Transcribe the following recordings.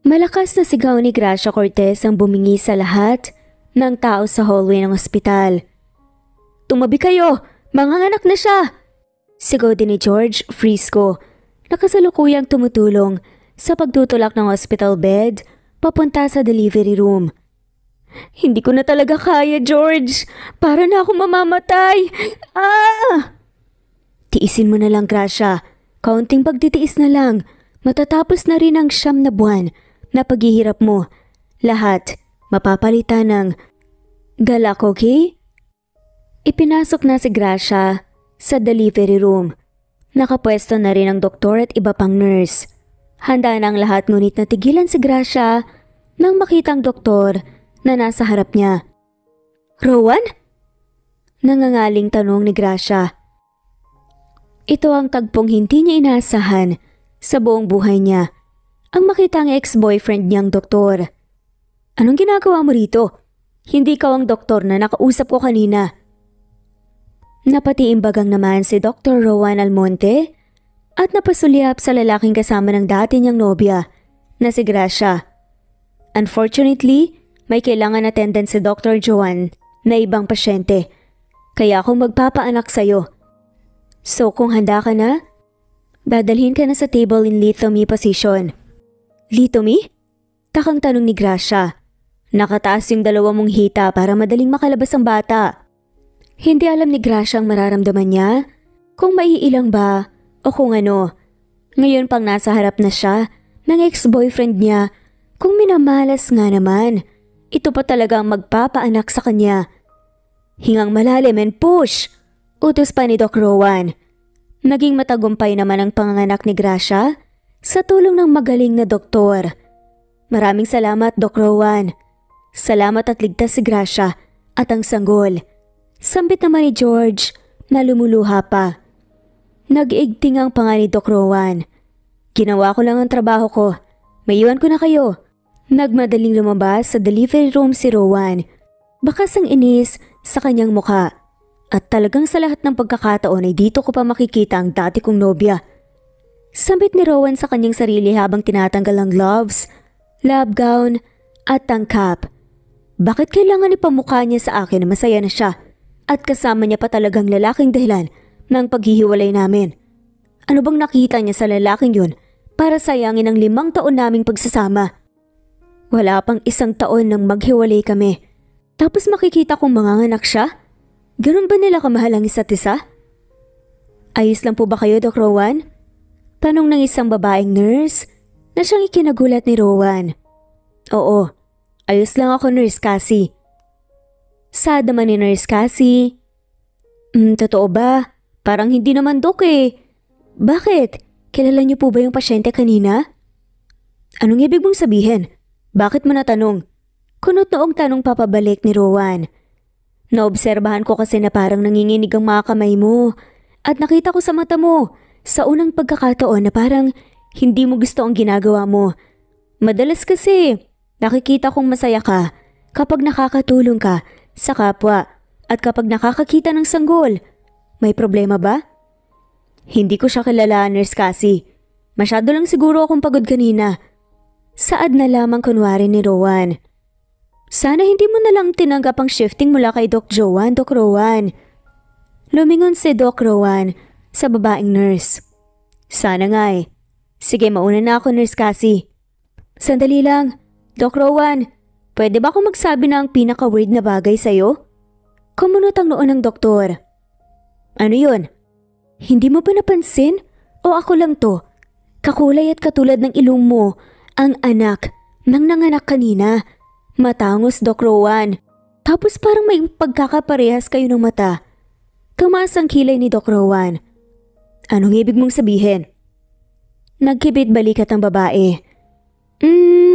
Malakas na sigaw ni Gracia Cortez ang bumingi sa lahat ng tao sa hallway ng ospital. "Tumabi kayo! Manganganak na siya!" Sigaw din ni George Frisco na kasalukuyang tumutulong sa pagtutulak ng hospital bed papunta sa delivery room. "Hindi ko na talaga kaya, George! Para na akong mamamatay! Ah!" "Tiisin mo na lang, Gracia. Kaunting pagtitiis na lang. Matatapos na rin ang 9 na buwan na paghihirap mo. Lahat mapapalitan ng galak, okay?" Ipinasok na si Gracia sa delivery room. Nakapwesto na rin ang doktor at iba pang nurse. Handa na ang lahat ngunit natigilan si Gracia nang makita ang doktor na nasa harap niya. "Rowan?" Nangangaling tanong ni Gracia. Ito ang tagpong hindi niya inaasahan sa buong buhay niya. Ang makita ang ex-boyfriend niyang doktor. "Anong ginagawa mo rito? Hindi ikaw ang doktor na nakausap ko kanina." Napatiimbagang naman si Dr. Rowan Almonte at napasulyap sa lalaking kasama ng dati niyang nobya na si Gracia. "Unfortunately, may kailangan attendance si Dr. Joan na ibang pasyente, kaya ako magpapaanak sa'yo. So kung handa ka na, dadalhin ka na sa table in lithomy position." "Lithomy?" Takang tanong ni Gracia. "Nakataas yung 2 mong hita para madaling makalabas ang bata." Hindi alam ni Gracia ang mararamdaman niya, kung maiilang ba o kung ano. Ngayon pang nasa harap na siya ng ex-boyfriend niya, kung minamalas nga naman. Ito pa talaga ang magpapaanak sa kanya. Hingang malalim and push! Utos pa ni Doc Rowan. Naging matagumpay naman ang panganganak ni Gracia sa tulong ng magaling na doktor. "Maraming salamat, Doc Rowan. Salamat at ligtas si Gracia at ang sanggol." Sambit naman ni George na lumuluha pa. Nag-igting ang panga ni Doc Rowan. "Ginawa ko lang ang trabaho ko. Maiwan ko na kayo." Nagmadaling lumabas sa delivery room si Rowan. Bakas ang inis sa kanyang muka. At talagang sa lahat ng pagkakataon ay dito ko pa makikita ang dati kong nobya. Sambit ni Rowan sa kanyang sarili habang tinatanggal ang gloves, lab gown at tangkap. Bakit kailangan ipamukha niya sa akin na masaya na siya? At kasama niya pa talagang lalaking dahilan ng paghihiwalay namin. Ano bang nakita niya sa lalaking yun para sayangin ang 5 taon naming pagsasama? Wala pang 1 taon nang maghiwalay kami. Tapos makikita kong manganganak siya? Ganun ba nila kamahal ang isa't isa? "Ayos lang po ba kayo, Doc Rowan?" Tanong ng isang babaeng nurse na siyang ikinagulat ni Rowan. "Oo, ayos lang ako, Nurse Cassie." Sad naman ni Nurse Cassie. Totoo ba? Parang hindi naman, Dok eh." "Bakit? Kilala niyo po ba yung pasyente kanina?" "Anong ibig mong sabihin? Bakit mo natanong?" Kunot noong tanong papabalik ni Rowan. "Naobserbahan ko kasi na parang nanginginig ang mga kamay mo at nakita ko sa mata mo sa unang pagkakataon na parang hindi mo gusto ang ginagawa mo. Madalas kasi nakikita kong masaya ka kapag nakakatulong ka sa kapwa at kapag nakakakita ng sanggol. May problema ba?" "Hindi ko siya kilala, Nurse Cassie. Masyado lang siguro akong pagod kanina." Saad na lamang kunwari ni Rowan. "Sana hindi mo na lang tinanggap ang shifting mula kay Doc Joan, Doc Rowan." Lumingon si Doc Rowan sa babaeng nurse. "Sana nga eh. Sige, mauna na ako, Nurse Cassie." "Sandali lang, Doc Rowan. Pwede ba akong magsabi na ang pinaka-weird na bagay sa'yo?" Kumunot ang noo ng doktor. "Ano yun? Hindi mo ba napansin? O ako lang to? Kakulay at katulad ng ilong mo ang anak ng nanganak kanina. Matangos, Doc Rowan. Tapos parang may pagkakaparehas kayo ng mata." Tumaas ang kilay ni Doc Rowan. "Anong ibig mong sabihin?" Nagkibit balikat ang babae.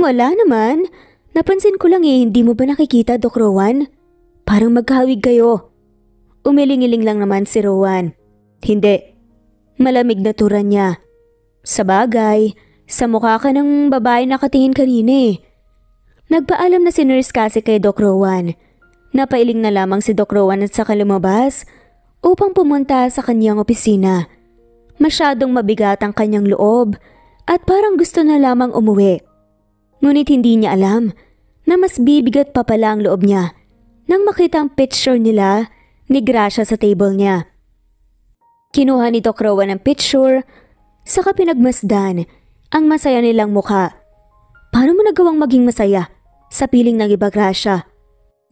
Wala naman. Napansin ko lang eh, hindi mo ba nakikita, Doc Rowan? Parang magkahawig kayo." Umiling-iling lang naman si Rowan. "Hindi." Malamig na tura niya. "Sabagay, sa mukha ka ng babae nakatingin kanina eh." Nagpaalam na si Nurse Cassie kay Doc Rowan. Napailing na lamang si Doc Rowan at saka lumabas upang pumunta sa kanyang opisina. Masyadong mabigat ang kanyang loob at parang gusto na lamang umuwi. Ngunit hindi niya alam na mas bibigat pa pala ang loob niya nang makita ang picture nila ni Gracia sa table niya. Kinuha ni Doc Rowan ang picture, saka pinagmasdan ang masaya nilang mukha. Paano mo nagawang maging masaya sa piling ng iba, Gracia?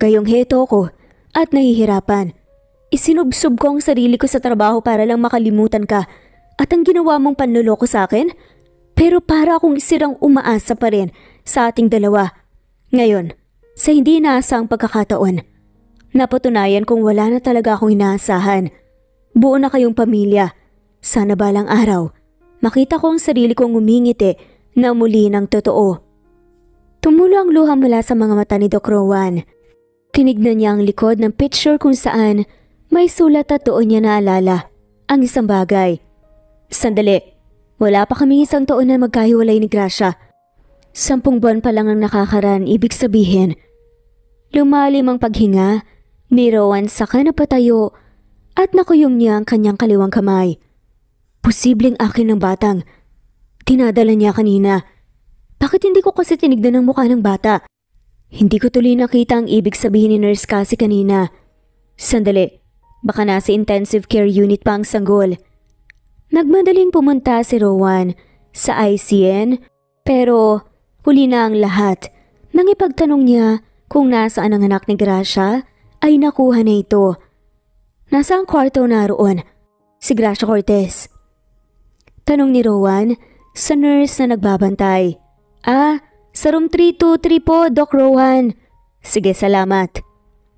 Gayong heto ko at nahihirapan. Isinubsob ko ang sarili ko sa trabaho para lang makalimutan ka at ang ginawa mong panloloko sa akin? Pero para akong sirang umaasa pa rin sa ating dalawa. Ngayon, sa hindi inaasang pagkakataon, napatunayan kong wala na talaga akong inaasahan. Buo na kayong pamilya. Sana balang araw, makita ko ang sarili kong umingiti na muli ng totoo. Tumulo ang luha mula sa mga mata ni Doc Rowan. Tinignan niya ang likod ng picture kung saan may sulat at doon niya naalala ang isang bagay. Sandali, wala pa kaming isang taon na magkahiwalay ni Gracia. 10 buwan pa lang ang nakakaraan, ibig sabihin. Lumalim ang paghinga ni Rowan saka napatayo at nakuyong niya ang kanyang kaliwang kamay. Posibleng akin ng batang. Tinadala niya kanina. Bakit hindi ko kasi tinignan ang mukha ng bata? Hindi ko tuloy nakita ang ibig sabihin ni Nurse Cassie kanina. Sandali, baka nasa intensive care unit pa ang sanggol. Nagmadaling pumunta si Rowan sa ICN pero huli na ang lahat. Nang ipagtanong niya kung nasaan ang anak ni Gracia ay nakuha na ito. Nasa ang kwarto naroon? Si Gracia Cortez. Tanong ni Rowan sa nurse na nagbabantay. Sa room 323 po, Doc Rowan. Sige, salamat.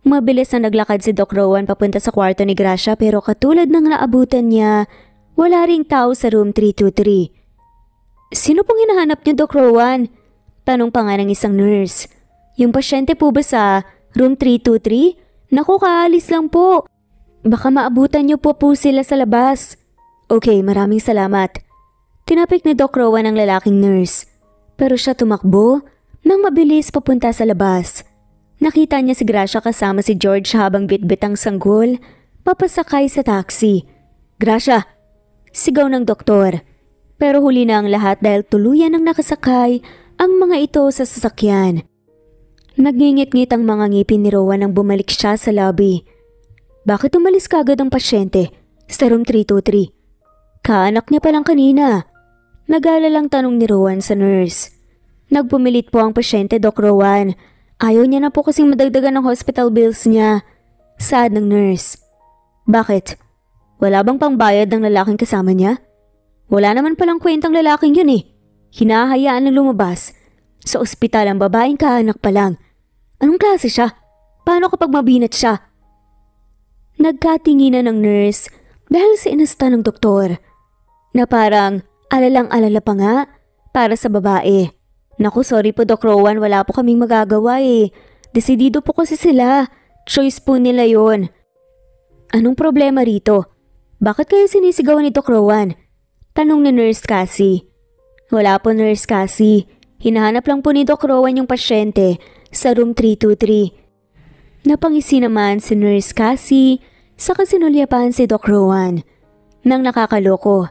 Mabilis na naglakad si Doc Rowan papunta sa kwarto ni Gracia pero katulad ng naabutan niya, wala ring tao sa room 323. Sino pong hinahanap niyo, Doc Rowan? Tanong pa nga ng isang nurse. Yung pasyente po ba sa room 323? Naku, kaalis lang po. Baka maabutan niyo po sila sa labas. Okay, maraming salamat. Tinapik ni Doc Rowan ang lalaking nurse. Pero siya tumakbo nang mabilis papunta sa labas. Nakita niya si Gracia kasama si George habang bitbit ang sanggol, papasakay sa taxi. Gracia! Sigaw ng doktor. Pero huli na ang lahat dahil tuluyan ang nakasakay ang mga ito sa sasakyan. Nagngingit-ngit ang mga ngipin ni Rowan nang bumalik siya sa lobby. Bakit umalis kagad ang pasyente sa room 323? Kaanak niya palang kanina. Nag-aalalang tanong ni Rowan sa nurse. Nagpumilit po ang pasyente, Doc Rowan. Ayaw niya na po kasing madagdagan ng hospital bills niya. Sad ng nurse. Bakit? Wala bang pangbayad ng lalaking kasama niya? Wala naman palang kwentang lalaking yun eh. Hinahayaan na lumabas. Sa ospital ang babaeng kaanak pa lang. Anong klase siya? Paano kapag mabinat siya? Nagkatinginan ng nurse dahil sa inasta ng doktor. Na parang alalang-alala pa nga para sa babae. Naku, sorry po Doc Rowan, wala po kaming magagawa eh. Desidido po kasi sila. Choice po nila yon. Anong problema rito? Bakit kayo sinisigawan ni Doc Rowan? Tanong ni Nurse Cassie. Wala po Nurse Cassie. Hinahanap lang po ni Doc Rowan yung pasyente sa room 323. Napangisi naman si Nurse Cassie saka sinulyapan si Doc Rowan. Nang nakakaloko.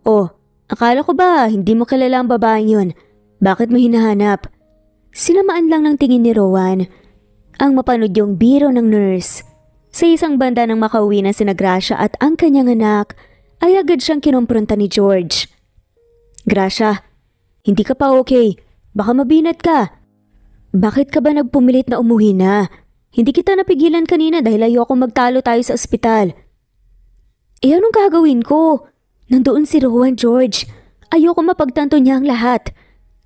Oh, akala ko ba hindi mo kilala ang babaeng yun? Bakit mo hinahanap? Sinamaan lang ng tingin ni Rowan ang mapanood yung biro ng nurse. Sa isang banda nang makauwi na sina Gracia at ang kanyang anak ay agad siyang kinumpronta ni George. Gracia, hindi ka pa okay. Baka mabinat ka. Bakit ka ba nagpumilit na umuwi na? Hindi kita napigilan kanina dahil ayoko magtalo tayo sa ospital. Eh anong gagawin ko? Nandoon si Rowan, George. Ayoko mapagtanto niya ang lahat.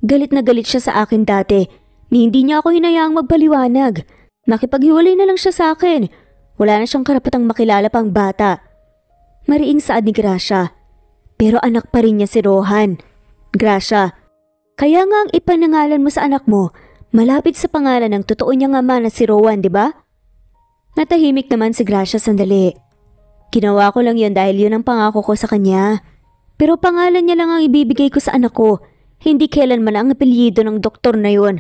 Galit na galit siya sa akin dati. Ni hindi niya ako hinayaang magpaliwanag. Nakipaghiwalay na lang siya sa akin. Wala na siyang karapatang makilala pang bata. Mariing saad ni Gracia. Pero anak pa rin niya si Rohan. Gracia, kaya nga ang ipanangalan mo sa anak mo, malapit sa pangalan ng totoo niyang ama na si Rowan, di ba? Natahimik naman si Gracia sandali. Ginawa ko lang yun dahil yun ang pangako ko sa kanya. Pero pangalan niya lang ang ibibigay ko sa anak ko. Hindi kailanman ang apelyido ng doktor na yun.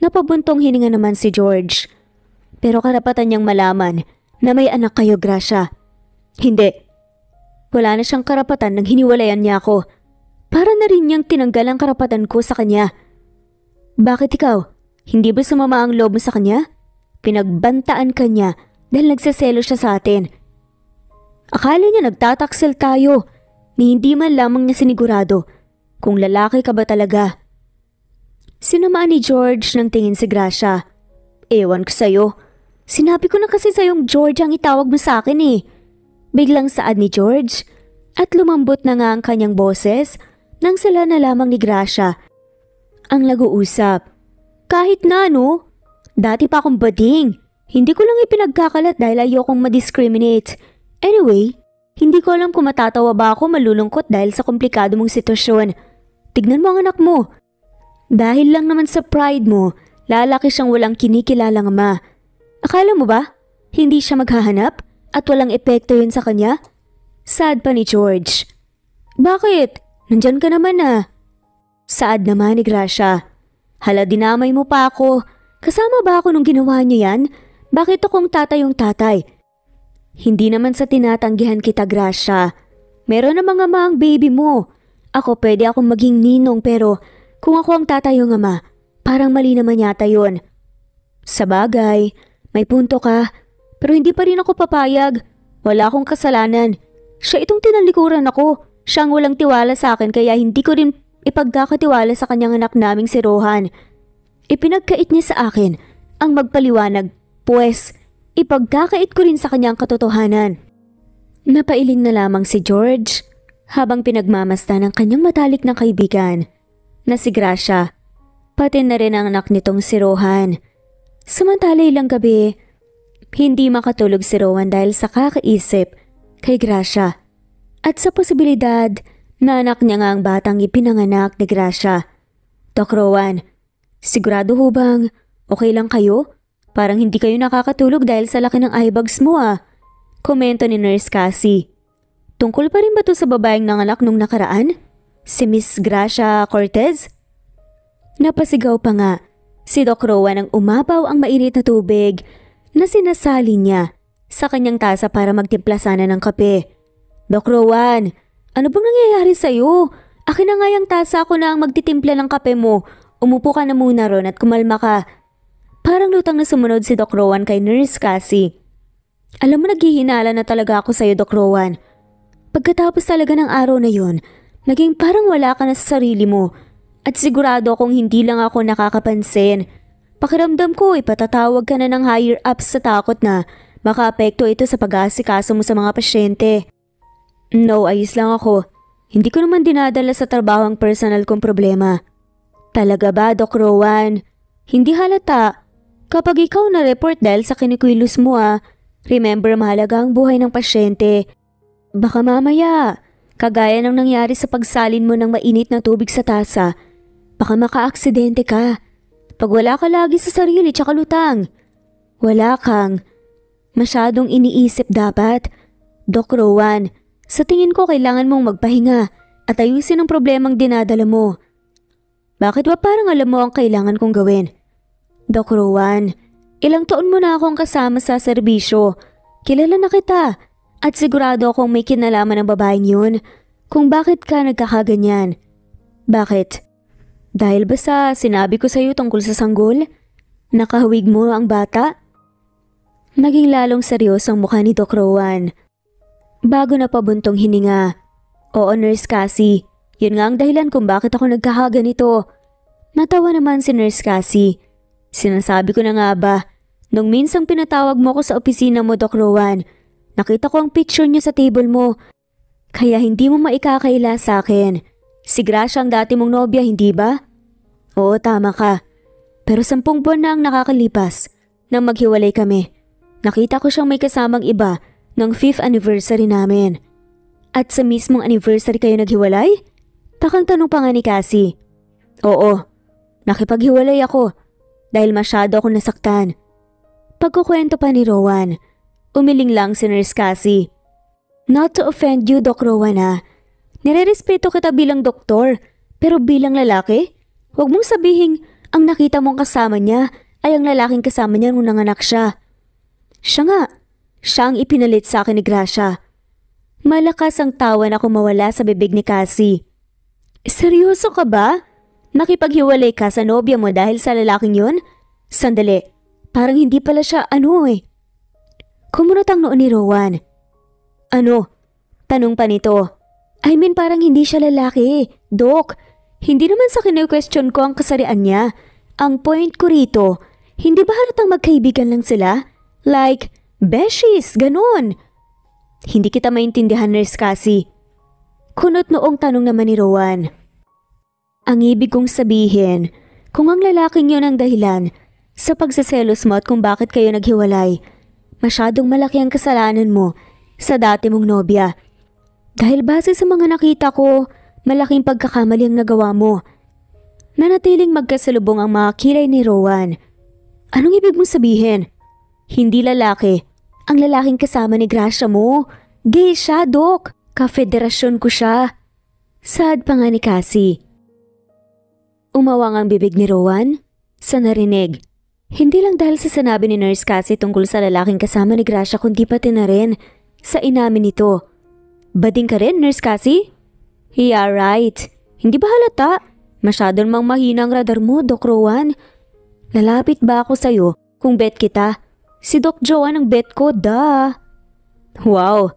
Napabuntong hininga naman si George. Pero karapatan niyang malaman na may anak kayo, Gracia. Hindi. Wala na siyang karapatan nang hiniwalayan niya ako. Para na rin niyang tinanggal ang karapatan ko sa kanya. Bakit ikaw? Hindi ba sumama ang loob mo sa kanya? Pinagbantaan ka niya dahil nagsaselo siya sa atin. Akala niya nagtataksil tayo ni hindi man lamang niya sinigurado kung lalaki ka ba talaga. Sinamaan ni George ng tingin si Gracia. Ewan ko sa'yo. Sinabi ko na kasi sa'yong George ang itawag mo sa akin eh. Biglang saad ni George at lumambot na nga ang kanyang boses nang sila na lamang ni Gracia ang nag-uusap. Kahit na no, dati pa akong bading. Hindi ko lang ipinagkakalat dahil ayokong ma-discriminate. Anyway, hindi ko alam kung matatawa ba ako malulungkot dahil sa komplikado mong sitwasyon. Tignan mo ang anak mo. Dahil lang naman sa pride mo, lalaki siyang walang kinikilalang ama. Akala mo ba, hindi siya maghahanap at walang epekto yun sa kanya? Saad pa ni George. Bakit? Nandyan ka naman ah. Saad naman ni Gracia. Hala, dinamay mo pa ako. Kasama ba ako nung ginawa niyo yan? Bakit akong tatayong tatay? Hindi naman sa tinatanggihan kita, Gracia. Meron na mga ama ang baby mo. Ako pwede akong maging ninong pero kung ako ang tatayong ama, parang mali naman yata yun. Sabagay, may punto ka. Pero hindi pa rin ako papayag. Wala akong kasalanan. Siya itong tinalikuran ako. Siya ang walang tiwala sa akin kaya hindi ko rin ipagkakatiwala sa kanyang anak naming si Rohan. Ipinagkait niya sa akin ang magpaliwanag, pues ipagkakait ko rin sa kanyang katotohanan. Napailing na lamang si George habang pinagmamasdan ng kanyang matalik na kaibigan na si Gracia, pati na rin ang anak nitong si Rohan. Samantala ilang gabi, hindi makatulog si Rohan dahil sa kakaisip kay Gracia at sa posibilidad na anak niya nga ang batang ipinanganak ni Gracia. Doc Rohan, sigurado ho bang okay lang kayo? Parang hindi kayo nakakatulog dahil sa laki ng eye bags mo ah. Komento ni Nurse Cassie. Tungkol pa rin ba to sa babaeng nanganak nung nakaraan? Si Miss Gracia Cortez? Napasigaw pa nga si Doc Rowan nang umapaw ang mainit na tubig na sinasali niya sa kanyang tasa para magtimpla sana ng kape. Doc Rowan, ano bang nangyayari sa'yo? Akin na nga yung tasa, ako na ang magtitimpla ng kape mo. Umupo ka na muna ron at kumalma ka. Parang lutang na sumunod si Doc Rowan kay Nurse Cassie. Alam mo, naghihinala na talaga ako sa'yo, Doc Rowan. Pagkatapos talaga ng araw na yon, naging parang wala ka na sa sarili mo at sigurado akong hindi lang ako nakakapansin. Pakiramdam ko ipatatawag ka na ng higher ups sa takot na makaapekto ito sa pag-aasikaso mo sa mga pasyente. No, ayos lang ako. Hindi ko naman dinadala sa trabaho ang personal kong problema. Talaga ba, Doc Rowan? Hindi halata. Kapag ikaw na-report dahil sa kinikwilos mo remember mahalaga ang buhay ng pasyente. Baka mamaya, kagaya ng nangyari sa pagsalin mo ng mainit na tubig sa tasa, baka maka-aksidente ka. Pag wala ka lagi sa sarili tsaka lutang. Wala kang masyadong iniisip dapat. Doc Rowan, sa tingin ko kailangan mong magpahinga at ayusin ang problemang dinadala mo. Bakit ba parang alam mo ang kailangan kong gawin? Doc Rowan, ilang taon mo na akong kasama sa serbisyo. Kilala na kita. At sigurado akong may kinalaman ng babaeng yun kung bakit ka nagkakaganyan. Bakit? Dahil ba sa sinabi ko sa'yo tungkol sa sanggol? Nakahawig mo ang bata? Naging lalong seryoso ang mukha ni Doc Rowan. Bago na pabuntong hininga. Oo, Nurse Cassie. Yun nga ang dahilan kung bakit ako nagkakaganito. Natawa naman si Nurse Cassie. Sinasabi ko na nga ba, nung minsang pinatawag mo ako sa opisina mo, Doc Rowan, nakita ko ang picture niyo sa table mo, kaya hindi mo maikakaila sa akin. Si Gracia ang dati mong nobya, hindi ba? Oo, tama ka. Pero 10 buwan na ang nakakalipas nang maghiwalay kami. Nakita ko siyang may kasamang iba ng 5th anniversary namin. At sa mismong anniversary kayo naghiwalay? Takang tanong pa nga ni Cassie. Oo, nakipaghiwalay ako dahil masyado akong nasaktan. Pagkukwento pa ni Rowan, umiling lang si Nurse Cassie. Not to offend you, Doc Rowan Nirerespeto kita bilang doktor, pero bilang lalaki, huwag mong sabihing ang nakita mong kasama niya ay ang lalaking kasama niya nung nanganak siya. Siya nga, siya ang ipinalit sa akin ni Gracia. Malakas ang tawa na kumawala sa bibig ni Cassie. Seryoso ka ba? Nakipaghiwalay ka sa nobya mo dahil sa lalaking yun? Sandali, parang hindi pala siya Kumunot ang noo ni Rowan. Ano? Tanong pa nito. I mean parang hindi siya lalaki. Dok, hindi naman sa kine-question ko ang kasarian niya. Ang point ko rito, hindi ba halatang magkaibigan lang sila? Like, beshies, ganun. Hindi kita maintindihan, Nurse Cassie. Kunot noong tanong naman ni Rowan. Ang ibig kong sabihin, kung ang lalaking yun ang dahilan sa pagsaselos mo at kung bakit kayo naghiwalay, masyadong malaki ang kasalanan mo sa dati mong nobya. Dahil base sa mga nakita ko, malaking pagkakamali ang nagawa mo. Nanatiling magkasalubong ang mga kilay ni Rowan. Anong ibig mong sabihin? Hindi lalaki. Ang lalaking kasama ni Gracia mo. Gay siya, Dok. Ka-federasyon ko siya. Sad pa nga ni Cassie. Umawang ang bibig ni Rowan sa narinig. Hindi lang dahil sa sinabi ni Nurse Cassie tungkol sa lalaking kasama ni Gracia kundi pati na rin sa inamin nito. Bading ka rin, Nurse Cassie? Yeah, right. Hindi ba halata? Masyadong mang mahina ang radar mo, Doc Rowan. Lalapit ba ako sa'yo kung bet kita? Si Doc Joanne ang bet ko, da. Wow,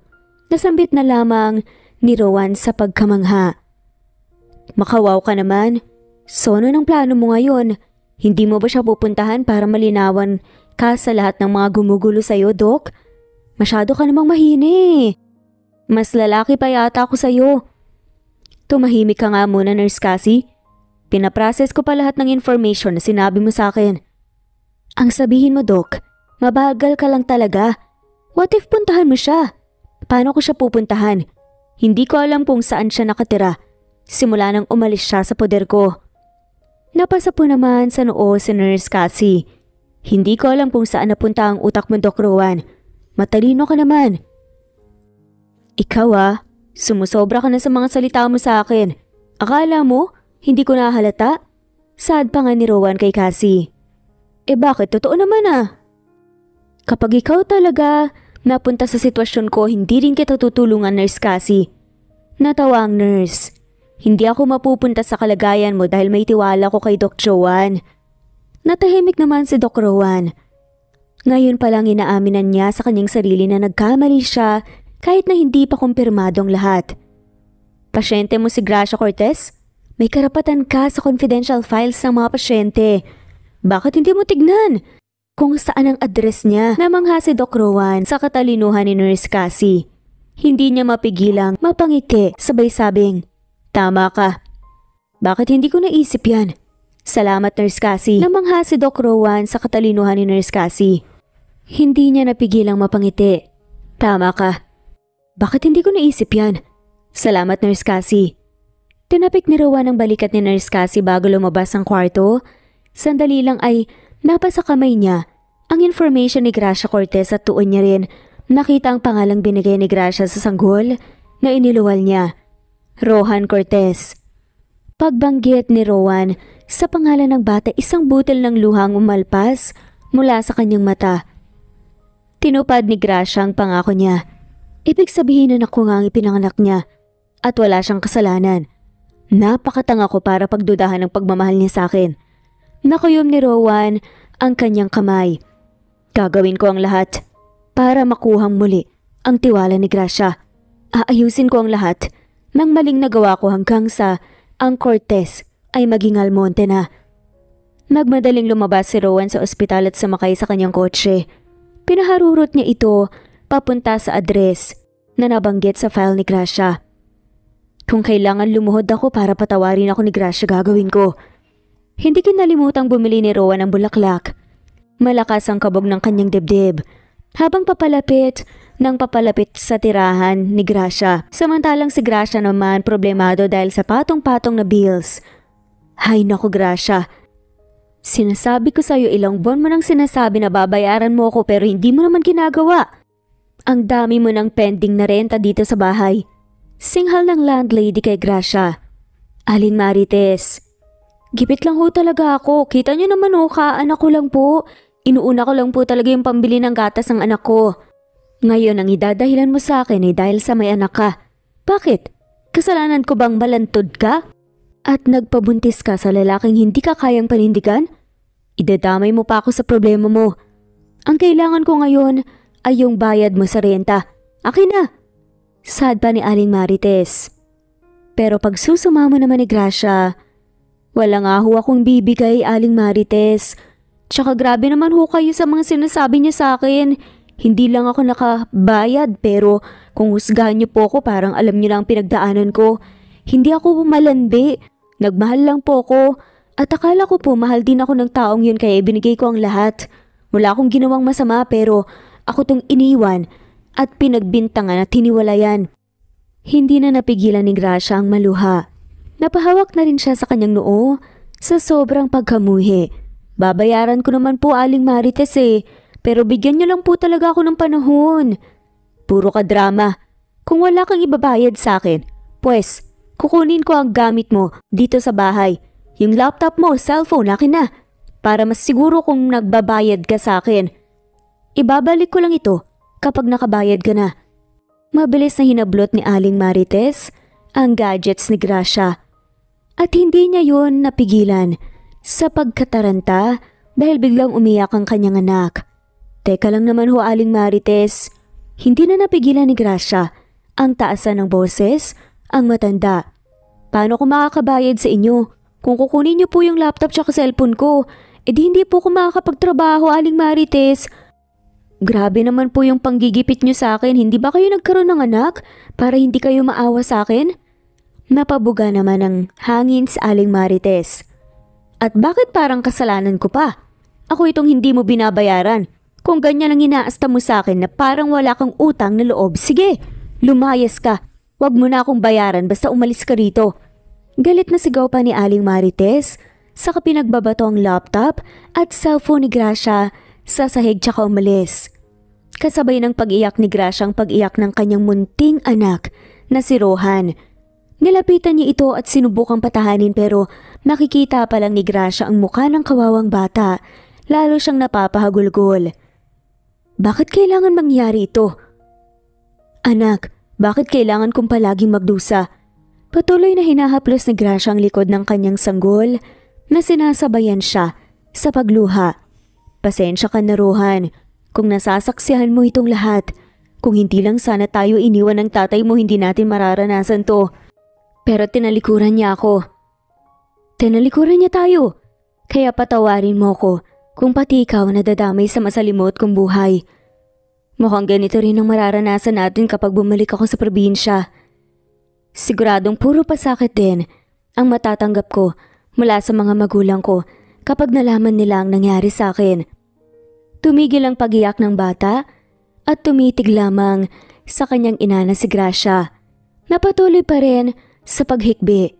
nasambit na lamang ni Rowan sa pagkamangha. Makawaw ka naman. So ano ng plano mo ngayon? Hindi mo ba siya pupuntahan para malinawan ka sa lahat ng mga gumugulo sa'yo, Doc? Masyado ka namang mahina. Mas lalaki pa yata ako sa'yo. Tumahimik ka nga muna, Nurse Cassie. Pinaprocess ko pa lahat ng information na sinabi mo sa akin. Ang sabihin mo, Doc, mabagal ka lang talaga. What if puntahan mo siya? Paano ko siya pupuntahan? Hindi ko alam kung saan siya nakatira. Simula nang umalis siya sa poder ko. Napasa po naman sa noo si Nurse Cassie. Hindi ko alam kung saan napunta ang utak mo, Doc Rowan. Matalino ka naman. Ikaw sumusobra ka na sa mga salita mo sa akin. Akala mo, hindi ko nahalata? Sad pa nga ni Rowan kay Cassie. Bakit? Totoo naman Kapag ikaw talaga napunta sa sitwasyon ko, hindi rin kita tutulungan, Nurse Cassie. Natawa ang nurse. Hindi ako mapupunta sa kalagayan mo dahil may tiwala ko kay Doc Joanne. Natahimik naman si Doc Rowan. Ngayon pa lang inaaminan niya sa kanyang sarili na nagkamali siya kahit na hindi pa kumpirmado ang lahat. Pasyente mo si Gracia Cortez? May karapatan ka sa confidential files ng mga pasyente. Bakit hindi mo tignan kung saan ang address niya? Namangha si Doc Rowan sa katalinuhan ni Nurse Cassie. Hindi niya mapigilang mapangiti sabay sabing, tama ka. Bakit hindi ko naisip yan? Salamat, Nurse Cassie. Namangha si Doc Rowan sa katalinuhan ni Nurse Cassie. Hindi niya napigilang mapangiti. Tama ka. Bakit hindi ko naisip yan? Salamat, Nurse Cassie. Tinapik ni Rowan ang balikat ni Nurse Cassie bago lumabas ang kwarto. Sandali lang ay napasa kamay niya ang information ni Gracia Cortez at tuon niya rin nakita ang pangalang binigay ni Gracia sa sanggol na iniluwal niya. Rohan Cortez. Pagbanggit ni Rowan sa pangalan ng bata, isang butil ng luhang umalpas mula sa kanyang mata. Tinupad ni Gracia ang pangako niya. Ibig sabihin na ako nga ang ipinanganak niya at wala siyang kasalanan. Napakatanga ko para pagdudahan ng pagmamahal niya sa akin. Nakuyom ni Rowan ang kanyang kamay. Gagawin ko ang lahat para makuhang muli ang tiwala ni Gracia. Aayusin ko ang lahat ng maling nagawa ko hanggang sa ang Cortez ay maging Almonte na. Nagmadaling lumabas si Rowan sa ospital at sumakay sa kanyang kotse. Pinaharurot niya ito papunta sa address na nabanggit sa file ni Gracia. Kung kailangan lumuhod ako para patawarin ako ni Gracia, gagawin ko. Hindi kinalimutang bumili ni Rowan ng bulaklak. Malakas ang kabog ng kanyang dibdib habang papalapit sa tirahan ni Gracia. Samantalang si Gracia naman problemado dahil sa patong-patong na bills. Hay naku Gracia, sinasabi ko sa'yo ilang buwan mo nang sinasabi na babayaran mo ako pero hindi mo naman ginagawa. Ang dami mo ng pending na renta dito sa bahay. Singhal ng landlady kay Gracia. Aling Marites, gipit lang ho talaga ako. Kita niyo naman ho, anak ko lang po. Inuuna ko lang po talaga yung pambili ng gatas ng anak ko. Ngayon ang idadahilan mo sa akin ay dahil sa may anak ka. Bakit? Kasalanan ko bang balantod ka? at nagpabuntis ka sa lalaking hindi ka kayang panindigan? Idadamay mo pa ako sa problema mo. Ang kailangan ko ngayon ay yung bayad mo sa renta. Akin na! Sad pa ni Aling Marites. Pero pag susumamo naman ni Gracia, wala nga ho akong bibigay, Aling Marites. Tsaka grabe naman ho kayo sa mga sinasabi niya sa akin. Hindi lang ako nakabayad pero kung husgahan niyo po ako parang alam niyo lang pinagdaanan ko. Hindi ako malandi. Nagmahal lang po ako. At akala ko po mahal din ako ng taong yun kaya ibinigay ko ang lahat. Wala akong ginawang masama pero ako tong iniwan at pinagbintangan at hiniwalayan. Hindi na napigilan ni Gracia ang maluha. Napahawak na rin siya sa kanyang noo sa sobrang pagkamuhi. Babayaran ko naman po, Aling Marites pero bigyan niyo lang po talaga ako ng panahon. Puro ka drama. Kung wala kang ibabayad sa akin, pues kukunin ko ang gamit mo dito sa bahay. Yung laptop mo, cellphone, akin na. Para mas siguro kung nagbabayad ka sa akin. Ibabalik ko lang ito kapag nakabayad ka na. Mabilis na hinablot ni Aling Marites ang gadgets ni Gracia. At hindi niya yon napigilan sa pagkataranta dahil biglang umiyak ang kanyang anak. Teka lang naman ho, Aling Marites. Hindi na napigilan ni Gracia ang taasan ng boses, ang matanda. Paano ko makakabayad sa inyo? Kung kukunin niyo po yung laptop tsaka cellphone ko, edi hindi po ako makakapagtrabaho, Aling Marites. Grabe naman po yung panggigipit niyo sa akin. Hindi ba kayo nagkaroon ng anak para hindi kayo maawa sa akin? Napabuga naman ang hangin sa Aling Marites. At bakit parang kasalanan ko pa? Ako itong hindi mo binabayaran. Kung ganyan ang inaasta mo sa akin na parang wala kang utang na loob, sige, lumayas ka. Huwag mo na akong bayaran basta umalis ka rito. Galit na sigaw pa ni Aling Marites sa pinagbabato ang laptop at cellphone ni Gracia sa sahig tsaka umalis. Kasabay ng pag-iyak ni Gracia ang pag-iyak ng kanyang munting anak na si Rohan. Nilapitan niya ito at sinubukang patahanin pero nakikita pa lang ni Gracia ang mukha ng kawawang bata. Lalo siyang napapahagulgol. Bakit kailangan mangyari ito? Anak, bakit kailangan kong palaging magdusa? Patuloy na hinahaplos ni Gracia ang likod ng kanyang sanggol na sinasabayan siya sa pagluha. Pasensya ka na, Rohan, kung nasasaksihan mo itong lahat. Kung hindi lang sana tayo iniwan ng tatay mo, hindi natin mararanasan to. Pero tinalikuran niya ako. Tinalikuran niya tayo. Kaya patawarin mo ko kung pati ikaw nadadamay sa masalimot kong buhay. Mukhang ganito rin ang mararanasan natin kapag bumalik ako sa probinsya. Siguradong puro pasakit din ang matatanggap ko mula sa mga magulang ko kapag nalaman nila ang nangyari sa akin. Tumigil ang pag-iyak ng bata at tumitig lamang sa kanyang ina na si Gracia. Napatuloy pa rin sa paghikbi.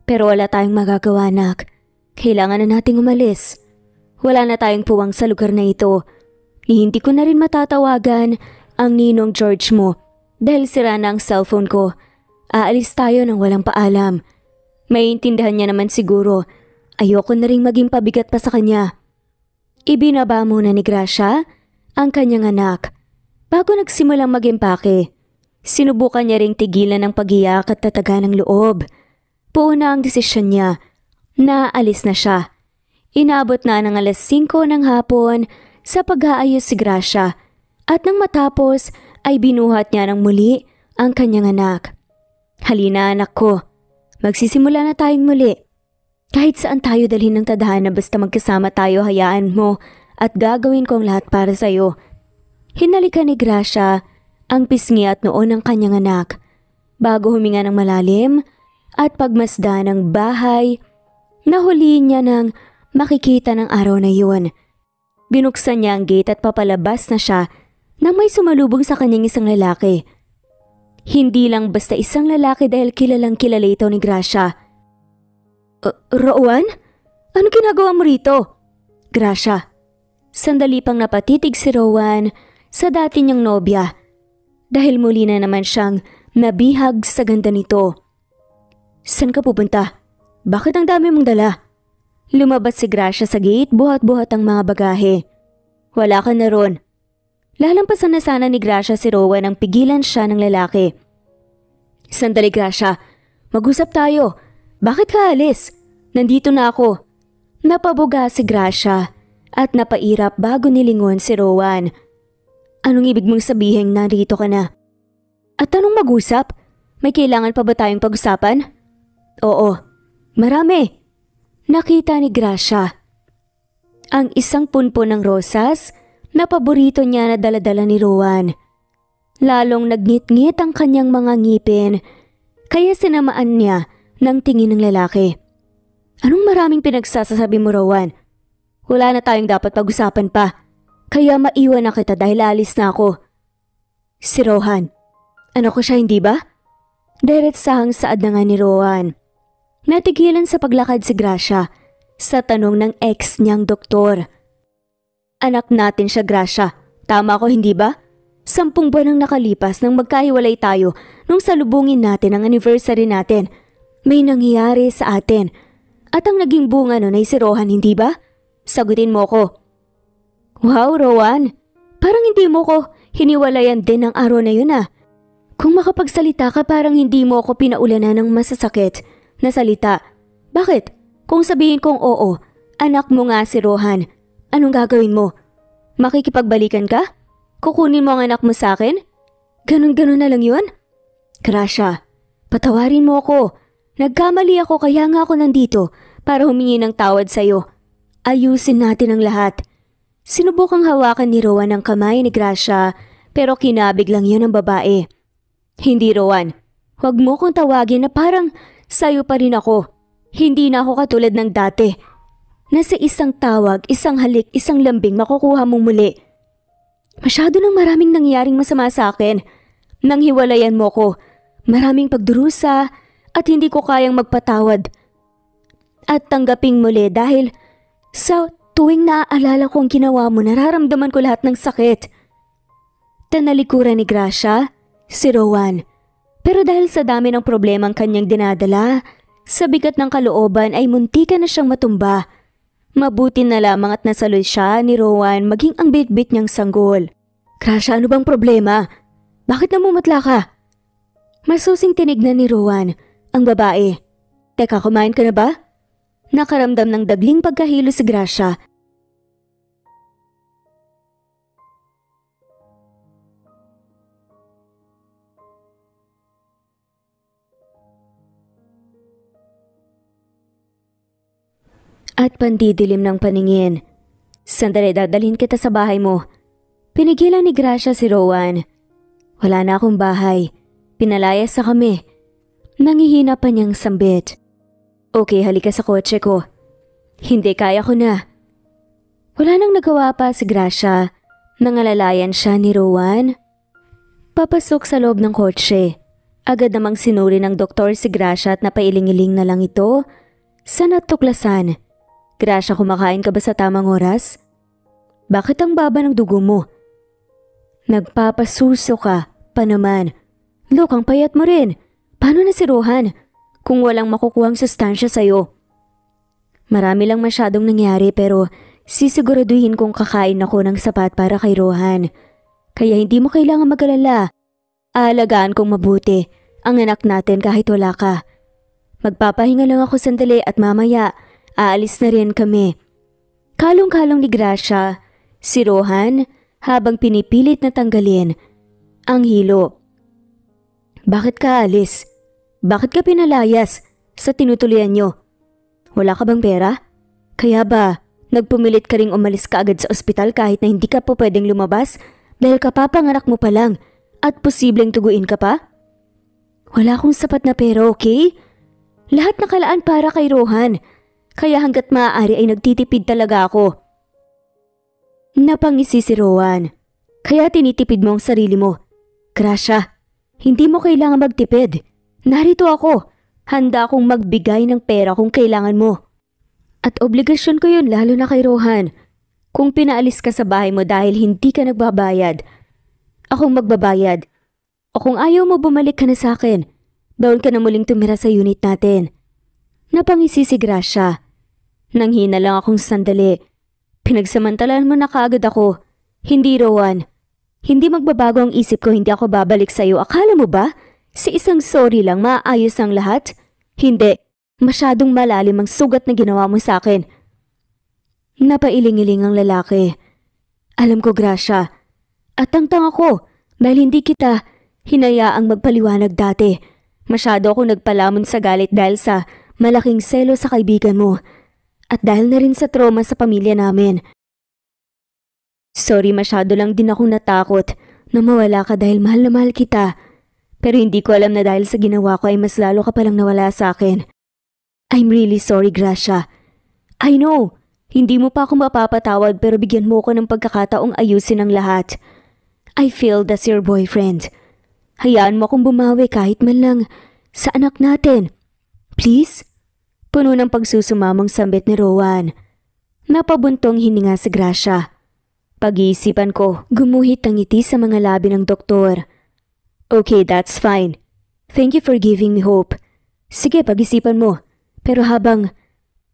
Pero wala tayong magagawa, anak. Kailangan na nating umalis. Wala na tayong puwang sa lugar na ito. Hindi ko na rin matatawagan ang ninong George mo dahil sira na ang cellphone ko. Aalis tayo nang walang paalam. Maiintindihan niya naman siguro. Ayoko na ring maging pabigat pa sa kanya. Ibinaba muna ni Gracia ang kanyang anak. Bago nagsimulang mag-impake, sinubukan niya ring tigilan ang pag-iyak at tataga ng loob. Puuna ang desisyon niya na alis na siya. Inabot na ng 5:00 ng hapon sa pag-aayos si Gracia at nang matapos ay binuhat niya ng muli ang kanyang anak. Halina, anak ko, magsisimula na tayong muli. Kahit saan tayo dalhin ng tadhana basta magkasama tayo, hayaan mo at gagawin ko ang lahat para sa'yo. Hinalikan ni Gracia ang pisngi at noo ng kanyang anak bago huminga ng malalim at pagmasdan ng bahay. Nahuliin niya nang makikita ng araw na yun. Binuksan niya ang gate at papalabas na siya nang may sumalubong sa kanyang isang lalaki. Hindi lang basta isang lalaki dahil kilalang kilala ito ni Gracia. Rowan? Ano ginagawa mo rito? Gracia. Sandali pang napatitig si Rowan sa dati niyang nobya dahil muli na naman siyang nabihag sa ganda nito. Saan ka pupunta? Bakit ang dami mong dala? Lumabas si Gracia sa gate, buhat-buhat ang mga bagahe. Wala ka na ron. Lalampasan na sana ni Gracia si Rowan nang pigilan siya ng lalaki. Sandali, Gracia. Mag-usap tayo. Bakit ka alis? Nandito na ako. Napabuga si Gracia at napairap bago nilingon si Rowan. Anong ibig mong sabihin narito ka na? At anong mag-usap? May kailangan pa ba tayong pag-usapan? Oo, marami. Nakita ni Gracia ang isang punpon ng rosas na paborito niya na daladala ni Rowan. Lalong nagngit-ngit ang kanyang mga ngipin kaya sinamaan niya ng tingin ng lalaki. Anong maraming pinagsasasabi mo, Rowan? Wala na tayong dapat pag-usapan pa. Kaya maiwan na kita dahil alis na ako. Si Rohan. Ano ko siya, hindi ba? Diretsahang saad na nga ni Rowan. Natigilan sa paglakad si Gracia sa tanong ng ex niyang doktor. Anak natin siya, Gracia. Tama ko, hindi ba? 10 buwan ang nakalipas nang magkahiwalay tayo nung salubungin natin ang anniversary natin. May nangyayari sa atin. At ang naging bunga nun ay si Rohan, hindi ba? Sagutin mo ko. Wow, Rowan. Parang hindi mo ko hiniwalayan din ng araw na yun ah. Kung makapagsalita ka parang hindi mo ako pinaulanan ng masasakit na salita. Bakit? Kung sabihin kong oo, anak mo nga si Rohan, anong gagawin mo? Makikipagbalikan ka? Kukunin mo ang anak mo sa akin? Ganon-ganon na lang yun? Gracia, patawarin mo ako. Nagkamali ako kaya nga ako nandito para humingi ng tawad sa'yo. Ayusin natin ang lahat. Sinubukang hawakan ni Rowan ang kamay ni Gracia pero kinabig lang yun ang babae. Hindi, Rowan. Huwag mo kong tawagin na parang sayo pa rin ako. Hindi na ako katulad ng dati. Na sa isang tawag, isang halik, isang lambing makukuha mong muli. Masyado nang maraming nangyaring masama sa akin. Nang hiwalayan mo ko, maraming pagdurusa at hindi ko kayang magpatawad. At tanggaping muli dahil sa tuwing naaalala ko ang ginawa mo, nararamdaman ko lahat ng sakit. Tanalikuran ni Gracia, si Rowan. Pero dahil sa dami ng problemang kanyang dinadala, sa bigat ng kalooban ay muntikan na siyang matumba. Mabuti na lamang at nasaloy siya ni Rowan maging ang bitbit niyang sanggol. Gracia, ano bang problema? Bakit namumutla ka? Masusing tinignan ni Rowan ang babae. Teka, kumain ka na ba? Nakaramdam ng dagling pagkahilo si Gracia. At pandidilim ng paningin. Sandali, dadalhin kita sa bahay mo. Pinigilan ni Gracia si Rowan. Wala na akong bahay. Pinalayas na kami. Nangihina pa niyang sambit. Okay, halika sa kotse ko. Hindi, kaya ko na. Wala nang nagawa pa si Gracia. Nangalalayan siya ni Rowan. Papasok sa loob ng kotse. Agad namang sinuri ng doktor si Gracia at napailing-iling na lang ito sa natuklasan. Gracia, kumakain ka ba sa tamang oras? Bakit ang baba ng dugo mo? Nagpapasuso ka pa naman. Look, ang payat mo rin. Paano na si Rohan kung walang makukuhang sustansya sa'yo? Marami lang masyadong nangyari pero sisiguraduhin kong kakain ako ng sapat para kay Rohan. Kaya hindi mo kailangan mag-alala. Aalagaan kong mabuti ang anak natin kahit wala ka. Magpapahinga lang ako sandali at mamaya aalis na rin kami. Kalong-kalong ni Gracia si Rohan habang pinipilit na tanggalin ang hilo. Bakit ka alis? Bakit ka pinalayas sa tinutuloyan nyo? Wala ka bang pera? Kaya ba nagpumilit ka ring umalis ka agad sa ospital kahit na hindi ka po pwedeng lumabas dahil kapapanganak mo pa lang at posibleng tuguin ka pa? Wala akong sapat na pera, okay? Lahat nakalaan para kay Rohan. Kaya hanggat maaari ay nagtitipid talaga ako. Napangisi si Rowan. Kaya tinitipid mo ang sarili mo. Gracia, hindi mo kailangan magtipid. Narito ako. Handa akong magbigay ng pera kung kailangan mo. At obligasyon ko yun lalo na kay Rohan. Kung pinaalis ka sa bahay mo dahil hindi ka nagbabayad, akong magbabayad. O kung ayaw mo bumalik ka na sa akin, doon ka na muling tumira sa unit natin. Napangisi si Gracia. Nanghina lang akong sandali. Pinagsamantalaan mo na kaagad ako. Hindi, Rowan. Hindi magbabago ang isip ko, hindi ako babalik sa'yo. Akala mo ba? Si isang sorry lang maayos ang lahat? Hindi. Masyadong malalim ang sugat na ginawa mo sa akin. Napailing-iling ang lalaki. Alam ko, Gracia. At tangtang ako dahil hindi kita hinayaang magpaliwanag dati. Masyado ako nagpalamon sa galit dahil sa malaking selo sa kaibigan mo. At dahil na rin sa trauma sa pamilya namin. Sorry, masyado lang din akong natakot na mawala ka dahil mahal na mahal kita. Pero hindi ko alam na dahil sa ginawa ko ay mas lalo ka palang nawala sa akin. I'm really sorry, Gracia. I know, hindi mo pa ako mapapatawad pero bigyan mo ko ng pagkakataong ayusin ang lahat. I feel that's your boyfriend. Hayaan mo akong bumawi kahit man lang sa anak natin. Please? Puno ng pagsusumamong sambit ni Rowan. Napabuntong hininga si Gracia. Pag-iisipan ko, gumuhit ang ngiti sa mga labi ng doktor. Okay, that's fine. Thank you for giving me hope. Sige, pag-isipan mo. Pero habang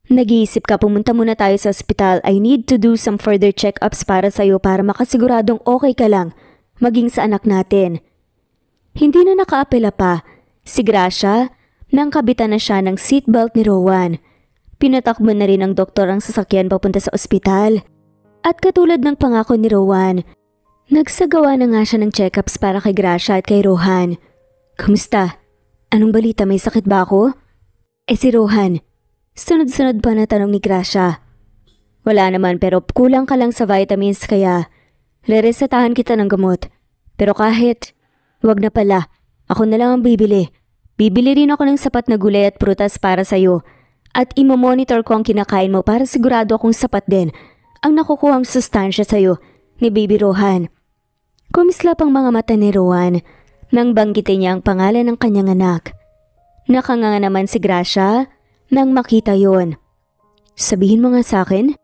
nag-iisip ka, pumunta muna tayo sa ospital. I need to do some further check-ups para sa'yo para makasiguradong okay ka lang, maging sa anak natin. Hindi na nakaapela pa. Si Gracia, nang kabitan na siya ng seatbelt ni Rowan. Pinatakbo na rin ng doktor ang sasakyan papunta sa ospital. At katulad ng pangako ni Rowan, nagsagawa na nga siya ng check-ups para kay Gracia at kay Rohan. Kamusta? Anong balita, may sakit ba ako? Si Rohan, sunod-sunod pa na tanong ni Gracia. Wala naman pero kulang ka lang sa vitamins kaya reresetahan kita ng gamot. Pero kahit, wag na pala, ako na lang ang bibili. Bibili rin ako ng sapat na gulay at prutas para sa'yo. At imomonitor ko ang kinakain mo para sigurado akong sapat din ang nakukuhang sustansya sa'yo ni Baby Rohan. Kumislap ang mga mata ni Rowan nang banggitin niya ang pangalan ng kanyang anak. Nakanganga naman si Gracia nang makita yon. Sabihin mo nga sa akin,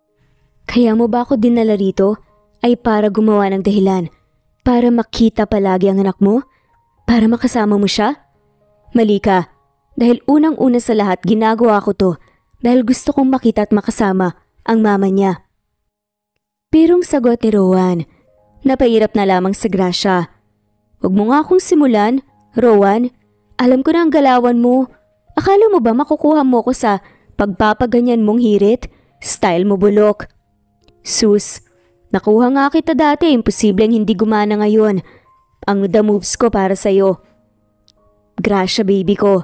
kaya mo ba ako dinala rito ay para gumawa ng dahilan, para makita palagi ang anak mo, para makasama mo siya? Mali ka, dahil unang-una sa lahat ginagawa ko to dahil gusto kong makita at makasama ang mama niya. Pirong sagot ni Rowan, napairap na lamang sa Gracia. Huwag mo nga akong simulan, Rowan. Alam ko na ang galawan mo. Akala mo ba makukuha mo ko sa pagpapaganyan mong hirit? Style mo bulok. Sus, nakuha nga kita dati. Imposibleng hindi gumana ngayon. Ang the moves ko para sa'yo. Gracia, baby ko.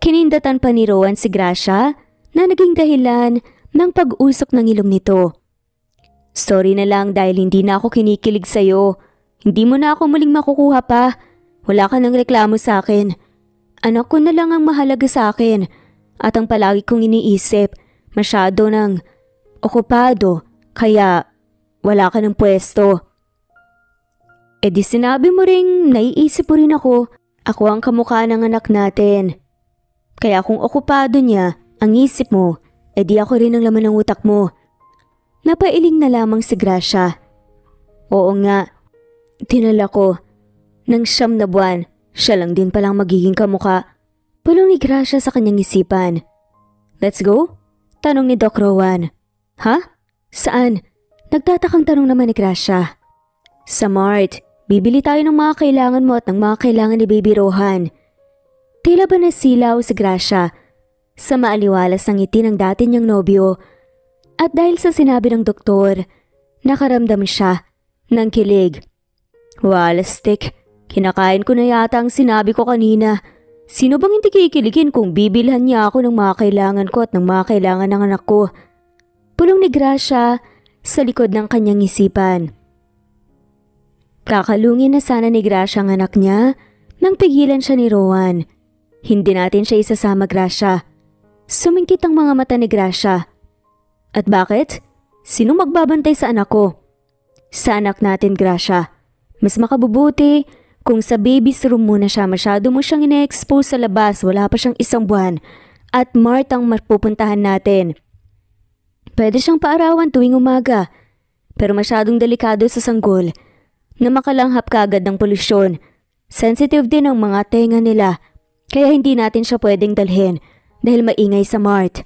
Kinindatan pa ni Rowan si Gracia na naging dahilan ng pag-usok ng ilong nito. Sorry na lang dahil hindi na ako kinikilig sa'yo. Hindi mo na ako muling makukuha pa. Wala ka ng reklamo sa akin. Anak ko na lang ang mahalaga sa akin. At ang palagi kong iniisip, masyado ng okupado, kaya wala ka ng pwesto. Di sinabi mo ring naiisip mo rin ako. Ako ang kamukha ng anak natin. Kaya kung okupado niya ang isip mo, di ako rin ang laman ng utak mo. Napailing na lamang si Gracia. Oo nga, tinala ko. Nang 9 na buwan, siya lang din palang magiging kamukha. Pulong ni Gracia sa kanyang isipan. Let's go? Tanong ni Doc Rowan. Ha? Saan? Nagtatakang tanong naman ni Gracia. Sa Mart, bibili tayo ng mga kailangan mo at ng mga kailangan ni Baby Rohan. Tila ba nasilaw si Gracia sa maaliwalas ng ngiti ng dati niyang nobyo. At dahil sa sinabi ng doktor, nakaramdam siya ng kilig. Walastik, kinakain ko na yata ang sinabi ko kanina. Sino bang hindi kikiligin kung bibilhan niya ako ng mga kailangan ko at ng mga kailangan ng anak ko? Pulong ni Gracia sa likod ng kanyang isipan. Kakalungin na sana ni Gracia ang anak niya nang pigilan siya ni Rowan. Hindi natin siya isasama, Gracia. Sumingkit ang mga mata ni Gracia. At bakit? Sino magbabantay sa anak ko? Sa anak natin, Gracia. Mas makabubuti kung sa baby's room muna siya. Masyado mo siyang ine-expose sa labas. Wala pa siyang 1 buwan. At Mart ang mapupuntahan natin. Pwede siyang paarawan tuwing umaga. Pero masyadong delikado sa sanggol na makalanghap kagad ng polusyon. Sensitive din ang mga tenga nila. Kaya hindi natin siya pwedeng dalhin dahil maingay sa Mart.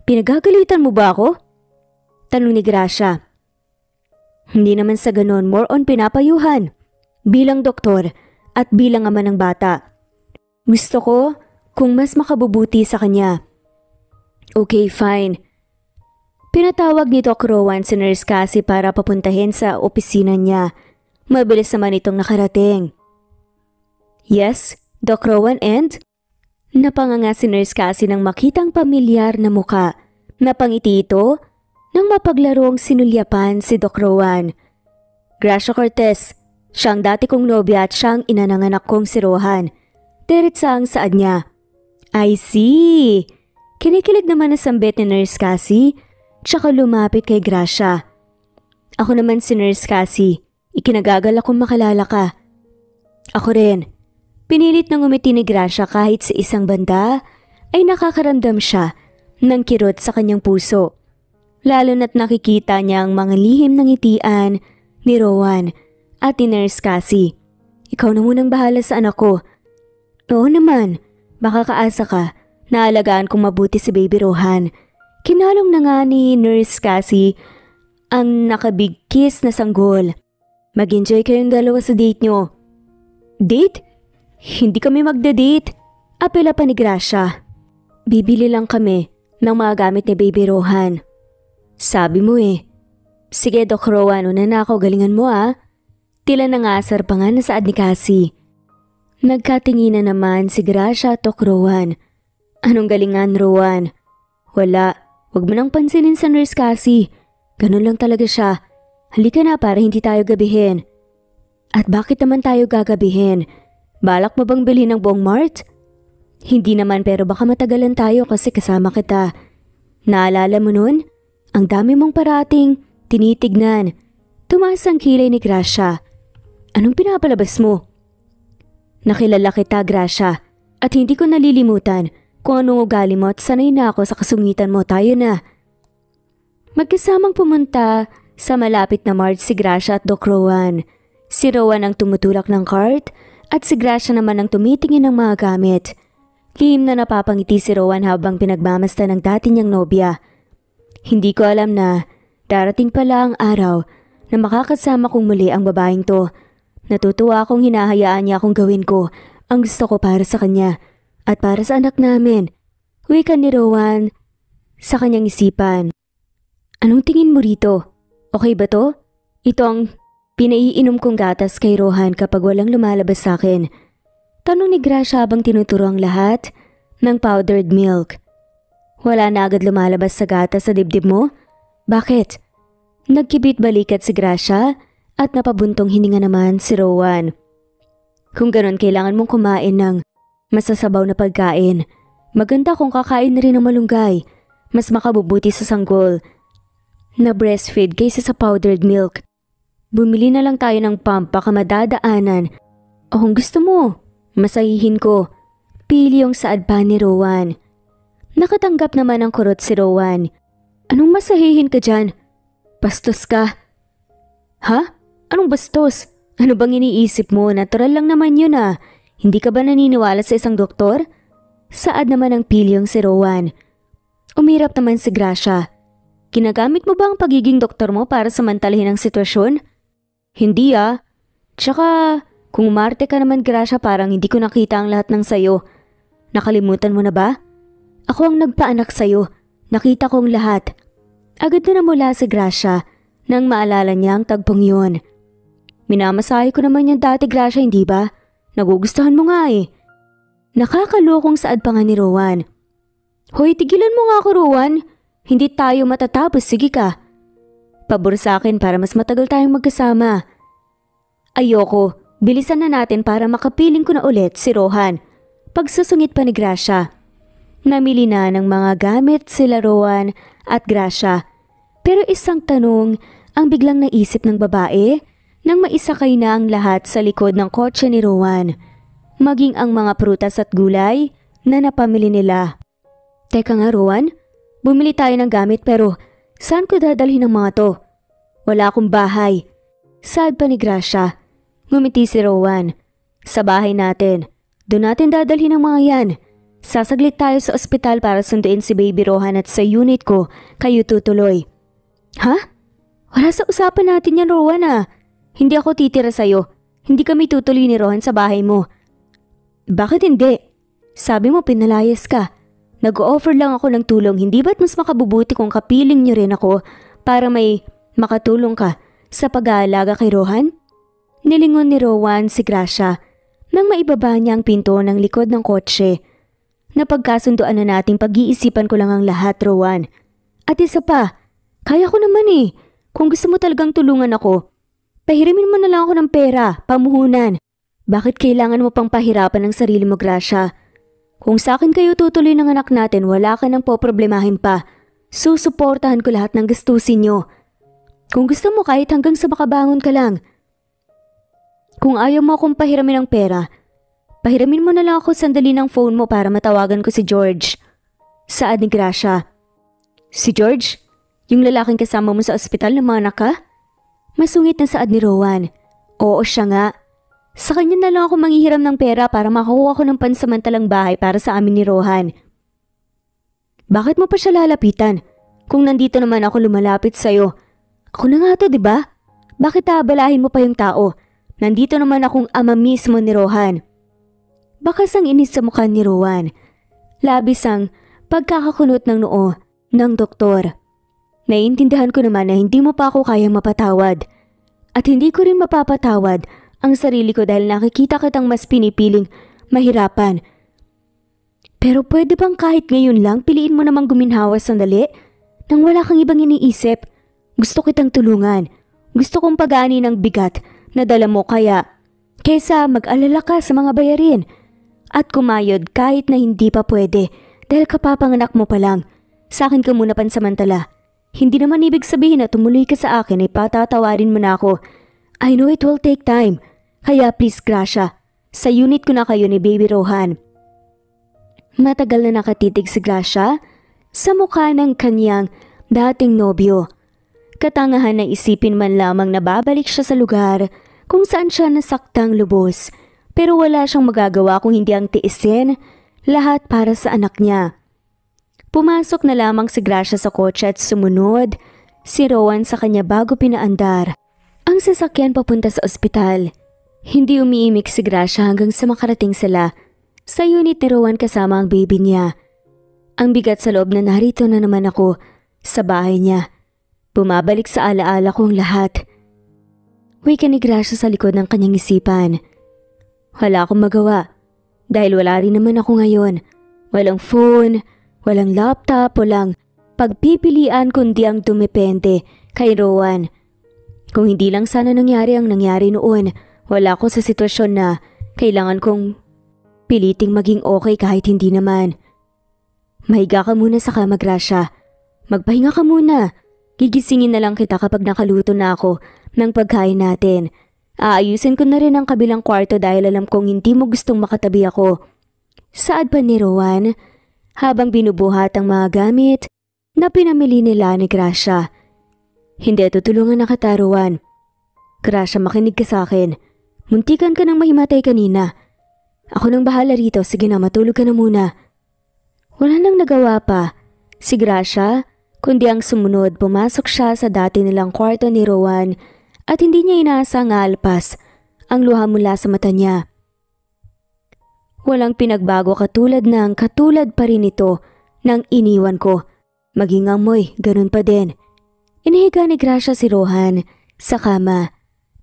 Pinagagalitan mo ba ako? Tanong ni Gracia. Hindi naman sa ganon, more on pinapayuhan. Bilang doktor at bilang ama ng bata. Gusto ko kung mas makabubuti sa kanya. Okay, fine. Pinatawag ni Doc Rowan si Nurse Cassie para papuntahin sa opisina niya. Mabilis naman itong nakarating. Yes, Doc Rowan and? Napanganga si Nurse Cassie nang makitang pamilyar na muka. Napangiti ito nang mapaglarong sinulyapan si Doc Rowan. Gracia Cortez, siyang dati kong nobya at siyang ina ng anak kong si Rohan. Diretsa ang saad niya. I see. Kinikilig naman ang sambit ni Nurse Cassie, tsaka lumapit kay Gracia. Ako naman si Nurse Cassie, ikinagagal akong makalala ka. Ako rin. Pinilit ng umiti ni Gracia kahit sa isang banda ay nakakaramdam siya ng kirot sa kanyang puso. Lalo na't nakikita niya ang mga lihim ng ngitian ni Rowan at ni Nurse Cassie. Ikaw na munang bahala sa anak ko. Oo naman, baka kaasa ka. Naalagaan kong mabuti si Baby Rohan. Kinalong na nga ni Nurse Cassie ang nakabig kiss na sanggol. Mag-enjoy kayong dalawa sa date nyo. Date? Hindi kami magda-date. Apela pa ni Gracia. Bibili lang kami ng mga gamit ni Baby Rohan. Sabi mo eh. Sige Doc Rowan, una na ako, galingan mo ah. Tila nangasar pa nga na saad ni Cassie. Nagkatinginan naman si Gracia at Doc Rowan. Anong galingan, Rowan? Wala. Huwag mo nang pansinin sa Nurse Cassie. Ganun lang talaga siya. Halika na para hindi tayo gabihin. At bakit naman tayo gagabihin? Balak mo bang bilhin ng buong mart? Hindi naman pero baka matagalan tayo kasi kasama kita. Naalala mo nun? Ang dami mong parating tinitignan. Tumaas ang kilay ni Gracia. Anong pinapalabas mo? Nakilala kita, Gracia. At hindi ko nalilimutan kung anong ugali mo at sanay na ako sa kasungitan mo, tayo na. Magkasamang pumunta sa malapit na mart si Gracia at Doc Rowan. Si Rowan ang tumutulak ng cart at si Gracia naman ang tumitingin ng mga gamit. Lihim na napapangiti si Rowan habang pinagmamasta ng dati niyang nobya. Hindi ko alam na darating pala ang araw na makakasama kong muli ang babaeng to. Natutuwa akong hinahayaan niya akong gawin ko ang gusto ko para sa kanya. At para sa anak namin, wika ni Rowan sa kanyang isipan. Anong tingin mo rito? Okay ba to? Ito ang pinaiinom kong gatas kay Rohan kapag walang lumalabas sa akin. Tanong ni Gracia habang tinuturo ang lahat ng powdered milk. Wala na agad lumalabas sa gatas sa dibdib mo? Bakit? Nagkibit balikat si Gracia at napabuntong hininga naman si Rowan. Kung ganon kailangan mong kumain ng masasabaw na pagkain. Maganda kung kakain na rin ng malunggay. Mas makabubuti sa sanggol na breastfeed kaysa sa powdered milk. Bumili na lang tayo ng pump baka madadaanan. O kung gusto mo, masahihin ko. Pili yung saad pa ni Rowan. Nakatanggap naman ang kurot si Rowan. Anong masahihin ka dyan? Bastos ka. Ha? Anong bastos? Ano bang iniisip mo? Natural lang naman yun ah. Hindi ka ba naniniwala sa isang doktor? Saad naman ang pilyong si Rowan. Umirap naman si Gracia. Ginagamit mo ba ang pagiging doktor mo para samantalahin ang sitwasyon? Hindi ah. Tsaka, kung umarte ka naman Gracia parang hindi ko nakita ang lahat ng sayo. Nakalimutan mo na ba? Ako ang nagpaanak sayo. Nakita kong lahat. Agad na namula si Gracia nang maalala niya ang tagpong yun. Minamasahe ko naman yung dati Gracia, hindi ba? Nagugustuhan mo nga eh. Nakakalokong saad pa nga ni Rowan. Hoy, tigilan mo nga ako Rowan. Hindi tayo matatapos, sige ka. Pabor sa akin para mas matagal tayong magkasama. Ayoko, bilisan na natin para makapiling ko na ulit si Rohan. Pagsusungit pa ni Gracia. Namili na ng mga gamit sila Rowan at Gracia. Pero isang tanong ang biglang naisip ng babae nang maisakay na ang lahat sa likod ng kotse ni Rowan, maging ang mga prutas at gulay na napamili nila. Teka nga Rowan, bumili tayo ng gamit pero saan ko dadalhin ang mga to? Wala akong bahay. Saad pa ni Gracia. Ngumiti si Rowan. Sa bahay natin. Doon natin dadalhin ang mga yan. Sasaglit tayo sa ospital para sunduin si Baby Rohan at sa unit ko kayo tutuloy. Ha? Wala sa usapan natin yan Rowan ah. Hindi ako titira sa'yo. Hindi kami tutuloy ni Rohan sa bahay mo. Bakit hindi? Sabi mo pinalayas ka. Nag-offer lang ako ng tulong, hindi ba't mas makabubuti kung kapiling niyo rin ako para may makatulong ka sa pag-aalaga kay Rohan? Nilingon ni Rowan si Gracia nang maibaba niya ang pinto ng likod ng kotse. Napagkasunduan na nating pag-iisipan ko lang ang lahat, Rowan. At isa pa, kaya ko naman eh. Kung gusto mo talagang tulungan ako, pahiramin mo na lang ako ng pera, pamuhunan. Bakit kailangan mo pang pahirapan ang sarili mo, Gracia? Kung sa akin kayo tutuloy ng anak natin, wala ka nang poproblemahin pa. Susuportahan ko lahat ng gastusin nyo. Kung gusto mo kahit hanggang sa makabangon ka lang. Kung ayaw mo akong pahiramin ng pera, pahiramin mo na lang ako sandali ng phone mo para matawagan ko si George. Saad ni Gracia. Si George? Yung lalaking kasama mo sa ospital na mga anak ka? Masungit na saad ni Rowan. Oo, siya nga. Sa kanya na lang ako manghihiram ng pera para makakuha ko ng pansamantalang bahay para sa amin ni Rohan. Bakit mo pa siya lalapitan? Kung nandito naman ako lumalapit sa'yo. Ako na nga to, diba? Bakit aabalahin mo pa yung tao? Nandito naman akong ama mismo ni Rohan. Bakas ang inis sa mukha ni Rowan. Labis ang pagkakakunot ng noo ng doktor. Naiintindihan ko naman na hindi mo pa ako kayang mapatawad. At hindi ko rin mapapatawad ang sarili ko dahil nakikita kitang mas pinipiling mahirapan. Pero pwede bang kahit ngayon lang piliin mo namang guminhawa sandali? Nang wala kang ibang iniisip. Gusto kitang tulungan. Gusto kong pag-aani ng bigat na dala mo kaysa mag-alala ka sa mga bayarin. At kumayod kahit na hindi pa pwede dahil kapapanganak mo pa lang. Sa akin ka muna pansamantala. Hindi naman ibig sabihin na tumuloy ka sa akin ay patatawarin mo na ako. I know it will take time. Kaya please, Gracia, sa unit ko na kayo ni Baby Rohan. Matagal na nakatitig si Gracia sa mukha ng kanyang dating nobyo. Katangahan na isipin man lamang na babalik siya sa lugar kung saan siya nasaktang lubos. Pero wala siyang magagawa kung hindi ang tiisin lahat para sa anak niya. Pumasok na lamang si Gracia sa kotse at sumunod si Rowan sa kanya bago pinaandar ang sasakyan papunta sa ospital. Hindi umiimik si Gracia hanggang sa makarating sila sa unit ni Rowan kasama ang baby niya. Ang bigat sa loob na narito na naman ako sa bahay niya. Bumabalik sa alaala ko ang lahat. Wika ni Gracia sa likod ng kanyang isipan. Wala akong magawa dahil wala rin naman ako ngayon. Walang phone, walang laptop, walang pagpipilian kundi ang dumepende kay Rowan. Kung hindi lang sana nangyari ang nangyari noon, wala ako sa sitwasyon na kailangan kong piliting maging okay kahit hindi naman. Mahiga ka muna sa kama, Gracia. Magpahinga ka muna. Gigisingin na lang kita kapag nakaluto na ako ng pagkain natin. Aayusin ko na rin ang kabilang kwarto dahil alam kong hindi mo gustong makatabi ako. Saad pa ni Rowan habang binubuhat ang mga gamit na pinamili nila ni Gracia. Hindi, tutulungan na kita, Rowan. Gracia, makinig ka sa akin. Muntikan ka nang mahimatay kanina. Ako nang bahala rito. Sige na, matulog ka na muna. Wala nang nagawa pa si Gracia, kundi ang sumunod. Pumasok siya sa dati nilang kwarto ni Rowan at hindi niya inaasang alpas ang luha mula sa mata niya. Walang pinagbago katulad pa rin ito nang iniwan ko. Maging amoy, ganun pa din. Inihiga ni Gracia si Rohan sa kama.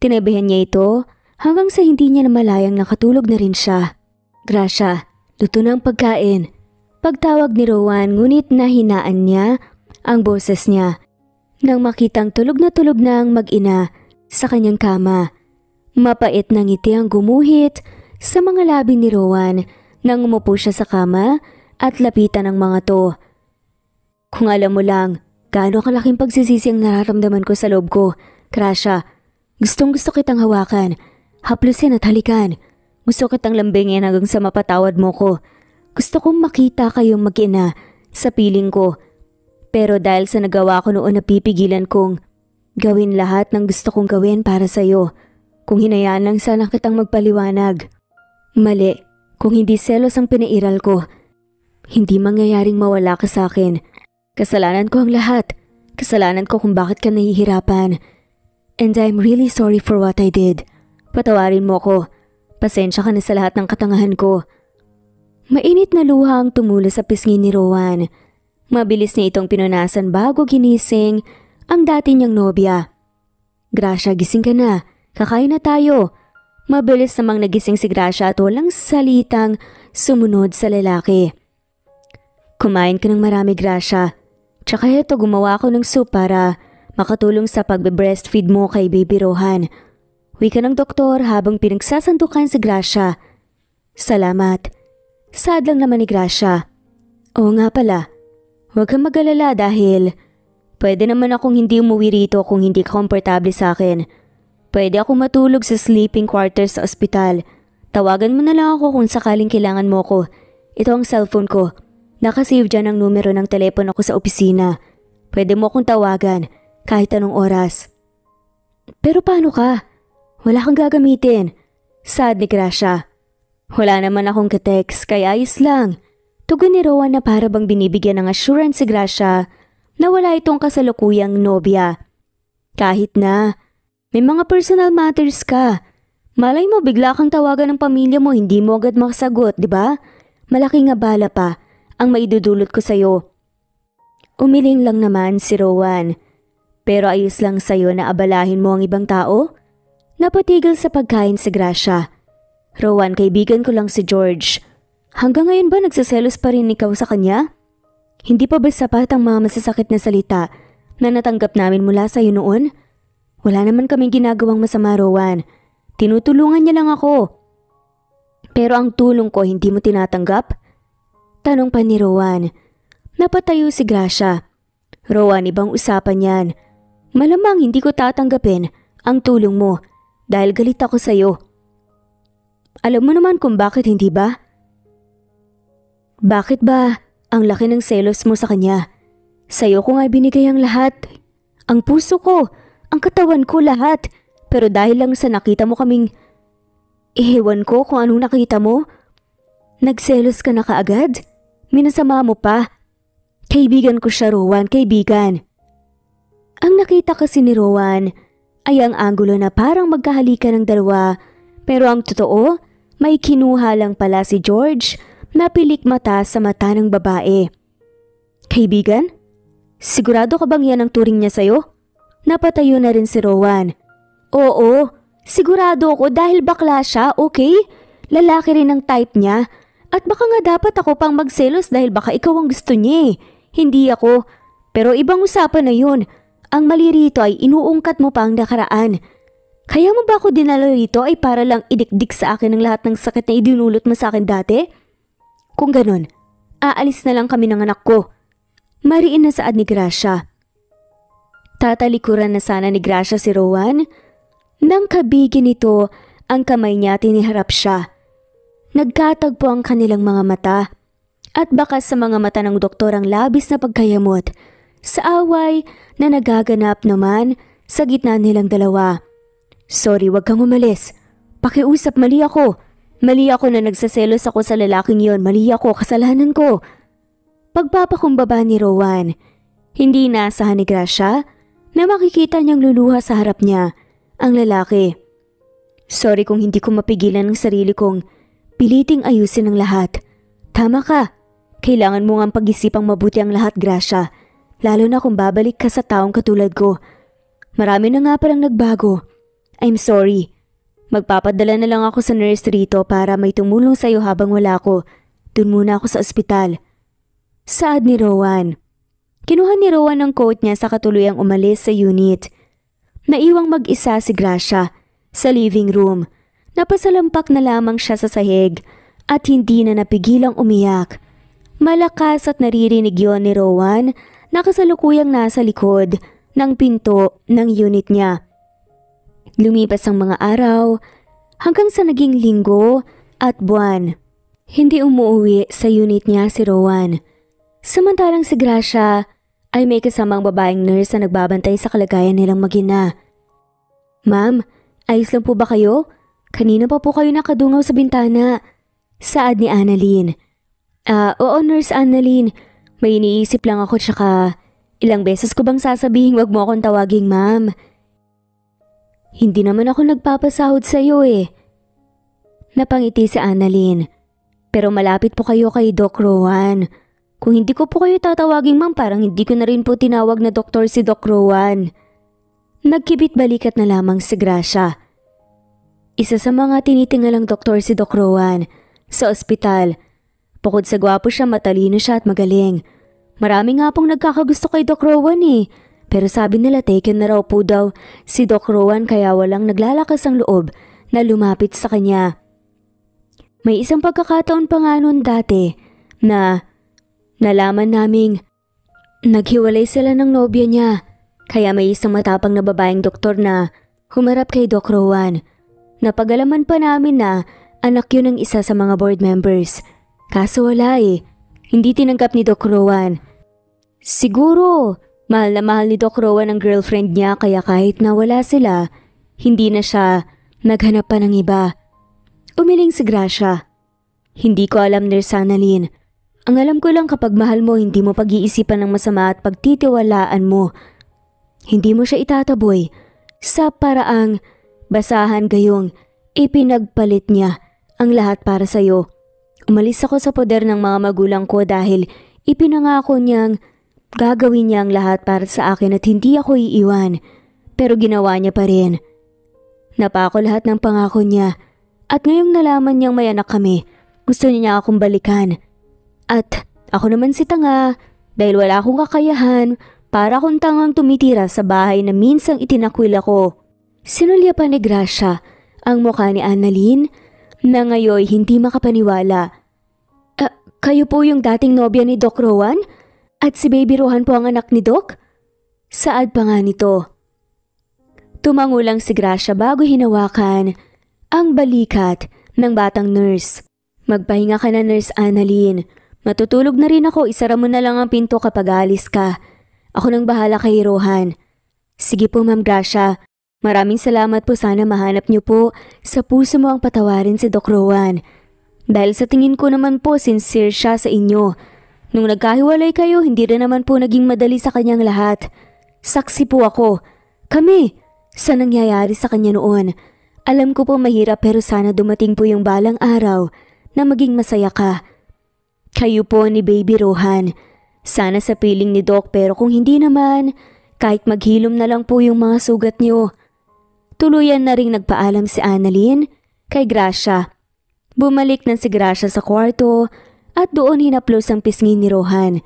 Tinabihan niya ito hanggang sa hindi niya namalayang nakatulog na rin siya. Gracia, luto na ang pagkain. Pagtawag ni Rowan ngunit nahinaan niya ang boses niya nang makitang tulog na ang mag-ina sa kanyang kama. Mapait na ngiti ang gumuhit sa mga labi ni Rowan nang umupo siya sa kama at lapitan ang mga to. Kung alam mo lang, gaano kalaking pagsisisi ang nararamdaman ko sa loob ko, Gracia. Gustong gusto kitang hawakan, haplusin at halikan. Gusto kitang lambingin hanggang sa mapatawad mo ko. Gusto kong makita kayong mag-ina sa piling ko. Pero dahil sa nagawa ko noon, napipigilan kong gawin lahat ng gusto kong gawin para sa'yo. Kung hinayaan lang sana kitang magpaliwanag. Mali, kung hindi selos ang pinairal ko, hindi mangyayaring mawala ka sa akin. Kasalanan ko ang lahat. Kasalanan ko kung bakit ka nahihirapan. And I'm really sorry for what I did. Patawarin mo ko. Pasensya ka na sa lahat ng katangahan ko. Mainit na luha ang tumulo sa pisngi ni Rowan. Mabilis niya itong pinunasan bago ginising ang dati niyang nobya. Gracia, gising ka na. Kakain na tayo. Mabilis namang nagising si Gracia at walang salitang sumunod sa lalaki. Kumain ka ng marami, Gracia. Tsaka ito, gumawa ako ng soup para makatulong sa pagbe-breastfeed mo kay baby Rohan. Uwi ka ng doktor habang pinagsasandukan si Gracia. Salamat. Sad lang naman ni Gracia. Oo nga pala. Huwag kang mag-alala dahil pwede naman akong hindi umuwi rito kung hindi ka komportable sa akin. Pwede akong matulog sa sleeping quarters sa ospital. Tawagan mo na lang ako kung sakaling kailangan mo ko. Ito ang cellphone ko. Nakasave dyan ang numero ng telepono ko sa opisina. Pwede mo akong tawagan kahit anong oras. Pero paano ka? Wala kang gagamitin. Sad ni Gracia. Wala naman akong ka-text kaya ayos lang. Tugon ni Rowan na para bang binibigyan ng assurance si Gracia na wala itong kasalukuyang nobya. Kahit na, may mga personal matters ka. Malay mo bigla kang tawagan ng pamilya mo, hindi mo agad makasagot, di ba? Malaking abala pa ang maidudulot ko sa'yo. Umiling lang naman si Rowan. Pero ayos lang sa'yo na abalahin mo ang ibang tao? Napatigil sa pagkain si Gracia. Rowan, kaibigan ko lang si George. Hanggang ngayon ba nagsaselos pa rin ikaw sa kanya? Hindi pa ba sapat ang mga masasakit na salita na natanggap namin mula sa iyo noon? Wala naman kaming ginagawang masama, Rowan. Tinutulungan niya lang ako. Pero ang tulong ko hindi mo tinatanggap? Tanong pa ni Rowan. Napatayo si Gracia. Rowan, ibang usapan yan. Malamang hindi ko tatanggapin ang tulong mo dahil galit ako sa iyo. Alam mo naman kung bakit hindi ba? Bakit ba ang laki ng selos mo sa kanya? Sa'yo ko nga binigay ang lahat. Ang puso ko, ang katawan ko, lahat. Pero dahil lang sa nakita mo kaming... Ewan ko kung anong nakita mo. Nagselos ka na kaagad? Minasama mo pa? Kaibigan ko siya, Rowan, kaibigan. Ang nakita kasi ni Rowan ay ang anggulo na parang magkahalikan ng dalawa. Pero ang totoo, may kinuha lang pala si George na pilik mata sa mata ng babae. Kaibigan? Sigurado ka bang yan ang turing niya sa'yo? Napatayo na rin si Rowan. Oo, sigurado ako dahil bakla siya, okay? Lalaki rin ang type niya. At baka nga dapat ako pang magselos dahil baka ikaw ang gusto niya eh. Hindi ako. Pero ibang usapan na yun. Ang mali rito ay inuungkat mo pa ang nakaraan. Kaya mo ba ako dinala rito ay para lang idikdik sa akin ang lahat ng sakit na idinulot mo sa akin dati? Kung ganun, aalis na lang kami ng anak ko. Mariin na saad ni Gracia. Tatalikuran na sana ni Gracia si Rowan. Nang kabigin nito, ang kamay niya tiniharap siya. Nagkatagpo ang kanilang mga mata. At baka sa mga mata ng doktor ang labis na pagkayamot. Sa away na nagaganap naman sa gitna nilang dalawa. Sorry, wag kang umalis. Pakiusap, mali ako. Mali ako na nagsaselos ako sa lalaking yon. Mali ako, kasalanan ko. Pagpapakumbaba ni Rowan. Hindi inaasahan ni Gracia na makikita niyang luluha sa harap niya ang lalaki. Sorry kung hindi ko mapigilan ang sarili kong piliting ayusin ang lahat. Tama ka. Kailangan mo nga pag-isipang mabuti ang lahat, Gracia. Lalo na kung babalik ka sa taong katulad ko. Marami na nga palang nagbago. I'm sorry. Magpapadala na lang ako sa nurse rito para may tumulong sa'yo habang wala ako. Doon muna ako sa ospital. Saad ni Rowan. Kinuha ni Rowan ang coat niya sa katuluyang umalis sa unit. Naiwang mag-isa si Gracia sa living room. Napasalampak na lamang siya sa sahig at hindi na napigilang umiyak. Malakas at naririnig yon ni Rowan na kasalukuyang nasa likod ng pinto ng unit niya. Lumipas ang mga araw hanggang sa naging linggo at buwan. Hindi umuwi sa unit niya si Rowan. Samantalang si Gracia ay may kasamang babaeng nurse na nagbabantay sa kalagayan nilang mag-ina. Ma'am, ayos lang po ba kayo? Kanina pa po kayo nakadungaw sa bintana. Saad ni Annalyn. Oo Nurse Annalyn. May iniisip lang ako tsaka ilang beses ko bang sasabihin wag mo akong tawaging ma'am? Hindi naman ako nagpapasahod sa iyo eh. Napangiti si Annalyn. Pero malapit po kayo kay Doc Rowan. Kung hindi ko po kayo tatawagin ma'am, parang hindi ko na rin po tinawag na doktor si Doc Rowan. Nagkibit balikat na lamang si Gracia. Isa sa mga tinitingalang doktor si Doc Rowan sa ospital. Bukod sa gwapo siya, matalino siya at magaling. Marami nga pong nagkakagusto kay Doc Rowan eh. Pero sabi nila taken na raw po daw si Doc Rowan kaya walang naglalakas ang loob na lumapit sa kanya. May isang pagkakataon pa nga noon dati na nalaman naming naghiwalay sila ng nobya niya. Kaya may isang matapang na babaeng doktor na humarap kay Doc Rowan. Napagalaman pa namin na anak yun ng isa sa mga board members. Kaso wala eh. Hindi tinanggap ni Doc Rowan. Siguro, mahal na mahal ni Doc Rowan ang girlfriend niya kaya kahit nawala sila, hindi na siya naghanap pa ng iba. Umiling si Gracia. Hindi ko alam, Nurse Annalyn. Ang alam ko lang kapag mahal mo, hindi mo pag-iisipan ng masama at pagtitiwalaan mo. Hindi mo siya itataboy sa paraang basahan gayong ipinagpalit niya ang lahat para sa'yo. Umalis ako sa poder ng mga magulang ko dahil ipinangako niyang gagawin niya ang lahat para sa akin at hindi ako iiwan. Pero ginawa niya pa rin. Napako lahat ng pangako niya at ngayong nalaman niyang may anak kami, gusto niya akong balikan. At ako naman si tanga dahil wala akong kakayahan para akong tangang tumitira sa bahay na minsang itinakwil ako. Sinulya pa ni Gracia ang mukha ni Annalyn na ngayon hindi makapaniwala. Kayo po yung dating nobya ni Doc Rowan? At si Baby Rohan po ang anak ni Doc? Saad pa nga nito. Tumango lang si Gracia bago hinawakan ang balikat ng batang nurse. Magpahinga ka na, Nurse Annalyn. Matutulog na rin ako, isara mo na lang ang pinto kapag alis ka. Ako nang bahala kay Rohan. Sige po Ma'am Gracia. Maraming salamat po, sana mahanap niyo po sa puso mo ang patawarin si Doc Rowan. Dahil sa tingin ko naman po sincere siya sa inyo. Nung nagkahiwalay kayo, hindi rin naman po naging madali sa kanyang lahat. Saksi po ako. Kami, sa nangyayari sa kanya noon. Alam ko po mahirap pero sana dumating po yung balang araw na maging masaya ka. Kayo po ni Baby Rohan. Sana sa piling ni Doc pero kung hindi naman, kahit maghilom na lang po yung mga sugat niyo. Tuluyan na ring nagpaalam si Annalyn kay Gracia. Bumalik na si Gracia sa kwarto at doon hinaplos ang pisngi ni Rohan.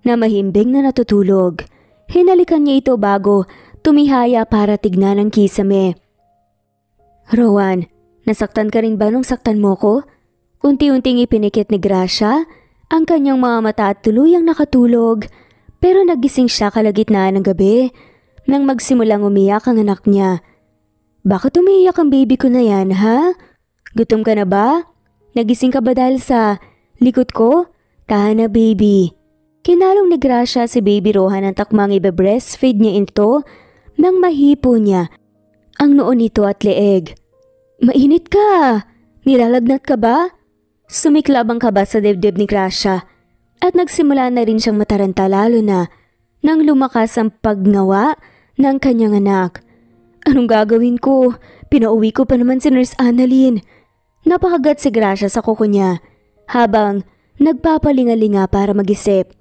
Na mahimbing na natutulog. Hinalikan niya ito bago tumihaya para tignan ang kisame. Rowan, nasaktan ka rin ba nung saktan mo ko? Unti-unting ipinikit ni Gracia ang kanyang mga mata at tuluyang nakatulog pero nagising siya kalagitnaan ng gabi nang magsimulang umiyak ang anak niya. Bakit umiiyak ang baby ko na yan, ha? Gutom ka na ba? Nagising ka ba dahil sa likod ko? Tahan na baby. Kinalong ni Gracia si Baby Rohan ang takmang ibe-breastfeed niya ito nang mahipo niya ang noo nito at leeg. Mainit ka! Nilalagnat ka ba? Sumiklab ang kaba sa dibdib ni Gracia at nagsimula na rin siyang mataranta lalo na nang lumakas ang pagnawa ng kanyang anak. Anong gagawin ko? Pinauwi ko pa naman si Nurse Annalyn. Napakagat si Gracia sa kuko niya habang nagpapalingalinga para mag-isip.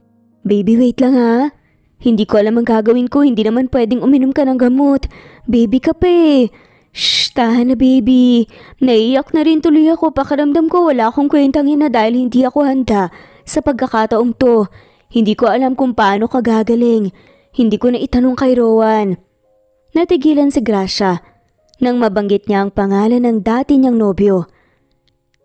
Baby, wait lang ha. Hindi ko alam ang gagawin ko. Hindi naman pwedeng uminom ka ng gamot. Baby ka pa eh. Shh, tahan na baby. Naiiyak na rin tuloy ako. Pakiramdam ko wala akong kwentang ina dahil hindi ako handa sa pagkakataong to. Hindi ko alam kung paano ka gagaling. Hindi ko na itanong kay Rowan. Natigilan si Gracia nang mabanggit niya ang pangalan ng dati niyang nobyo.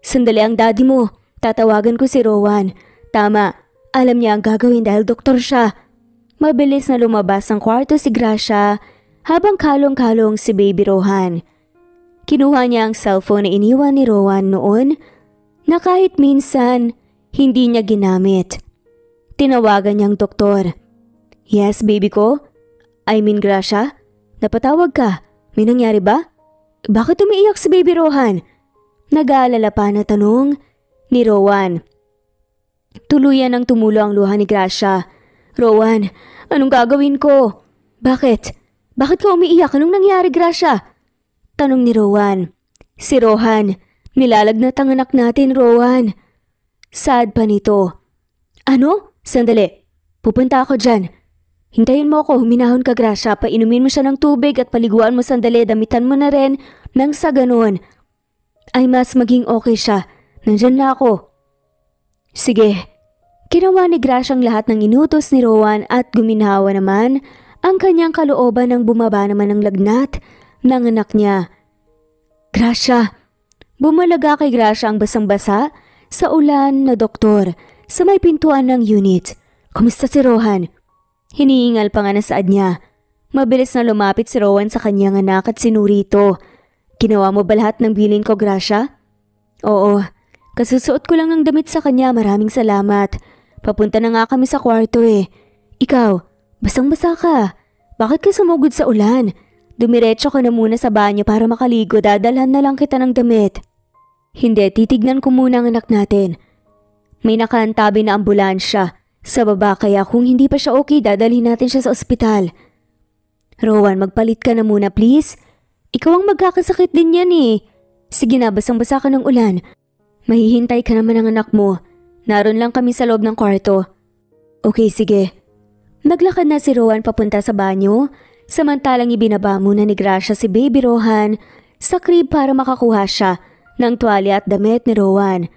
Sandali ang daddy mo. Tatawagan ko si Rowan. Tama. Alam niya ang gagawin dahil doktor siya. Mabilis na lumabas ang kwarto si Gracia habang kalong-kalong si Baby Rohan. Kinuha niya ang cellphone na iniwan ni Rowan noon na kahit minsan hindi niya ginamit. Tinawagan niyang doktor. Yes, baby ko? I mean Gracia? Napatawag ka. May nangyari ba? Bakit umiiyak si Baby Rohan? Nag-aalala pa na tanong ni Rowan. Tuluyan ang tumulo ang luha ni Gracia. Rowan, anong gagawin ko? Bakit? Bakit ka umiiyak? Anong nangyari, Gracia? Tanong ni Rowan. Si Rohan, Nilalagnat ang anak natin, Rowan. Sad pa nito. Ano? Sandali. Pupunta ako dyan. Hintayin mo ako, huminahon ka Gracia. Painumin mo siya ng tubig at paliguan mo sandali. Damitan mo na rin nang sa ganun ay mas maging okay siya. Nandyan na ako. Sige. Ginawa ni Gracia ang lahat ng inutos ni Rowan at guminhawa naman ang kanyang kalooban nang bumaba naman ang lagnat ng anak niya. Gracia. Bumalaga kay Gracia ang basang-basa sa ulan na doktor sa may pintuan ng unit. Kumusta si Rohan? Hinihingal pa nga na saad niya. Mabilis na lumapit si Rowan sa kanyang anak at sinuri ito. Ginawa mo ba lahat ng bilin ko, Gracia? Oo. Kasusuot ko lang ng damit sa kanya. Maraming salamat. Papunta na nga kami sa kwarto eh. Ikaw, basang-basa ka. Bakit ka sumugod sa ulan? Dumiretso ka na muna sa banyo para makaligo. Dadalhan na lang kita ng damit. Hindi, titignan ko muna ang anak natin. May nakaantabi na ambulansya sa baba kaya kung hindi pa siya okay, dadalhin natin siya sa ospital. Rowan, magpalit ka na muna please. Ikaw ang magkakasakit din yan eh. Sige na, basang-basa ka ng ulan. Mahihintay ka naman ng anak mo. Naroon lang kami sa loob ng kwarto. Okay, sige. Naglakad na si Rowan papunta sa banyo, samantalang ibinaba muna ni Gracia si Baby Rohan sa crib para makakuha siya ng tuwalya at damit ni Rowan.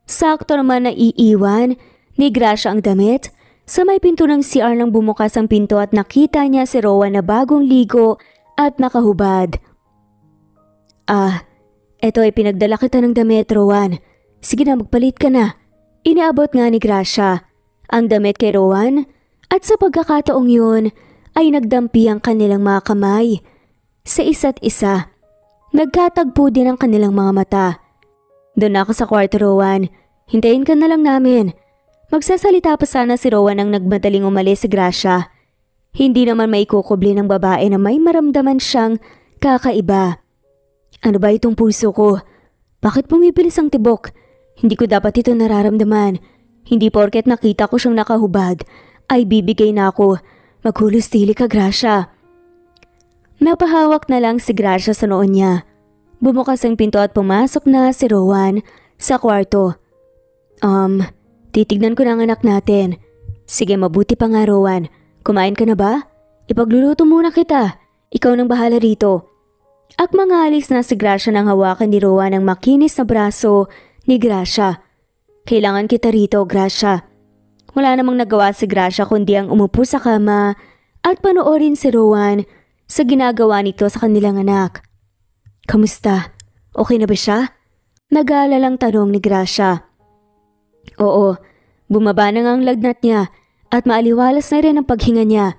Sakto naman na iiwan ni Gracia ang damit. Sa may pinto ng CR nang bumukas ang pinto at nakita niya si Rowan na bagong ligo at nakahubad. Eto ay pinagdala kita ng damit, Rowan. Sige na, magpalit ka na. Inaabot nga ni Gracia ang damit kay Rowan at sa pagkakataong yun ay nagdampi ang kanilang mga kamay sa isa't isa. Nagkatagpo din ang kanilang mga mata. Doon ako sa kwarto, Rowan. Hintayin ka na lang namin. Magsasalita pa sana si Rowan nang nagmadaling umalis si Gracia. Hindi naman maikukubli ng babae na may maramdaman siyang kakaiba. Ano ba itong puso ko? Bakit bumibilis ang tibok? Hindi ko dapat ito nararamdaman. Hindi porket nakita ko siyang nakahubad ay bibigay na ako. Maghulos-tili ka, Gracia. Napahawak na lang si Gracia sa noon niya. Bumukas ang pinto at pumasok na si Rowan sa kwarto. Titignan ko na ang anak natin. Sige, mabuti pa nga, Rowan. Kumain ka na ba? Ipagluluto muna kita. Ikaw nang bahala rito. At mangalis na si Gracia nang hawakan ni Rowan ang makinis na braso ni Gracia. Kailangan kita rito, Gracia. Wala namang nagawa si Gracia kundi ang umupo sa kama at panoorin si Rowan sa ginagawa nito sa kanilang anak. Kamusta? Okay na ba siya? Nag-aalalang tanong ni Gracia. Oo, bumaba na nga ang lagnat niya at maaliwalas na rin ang paghinga niya.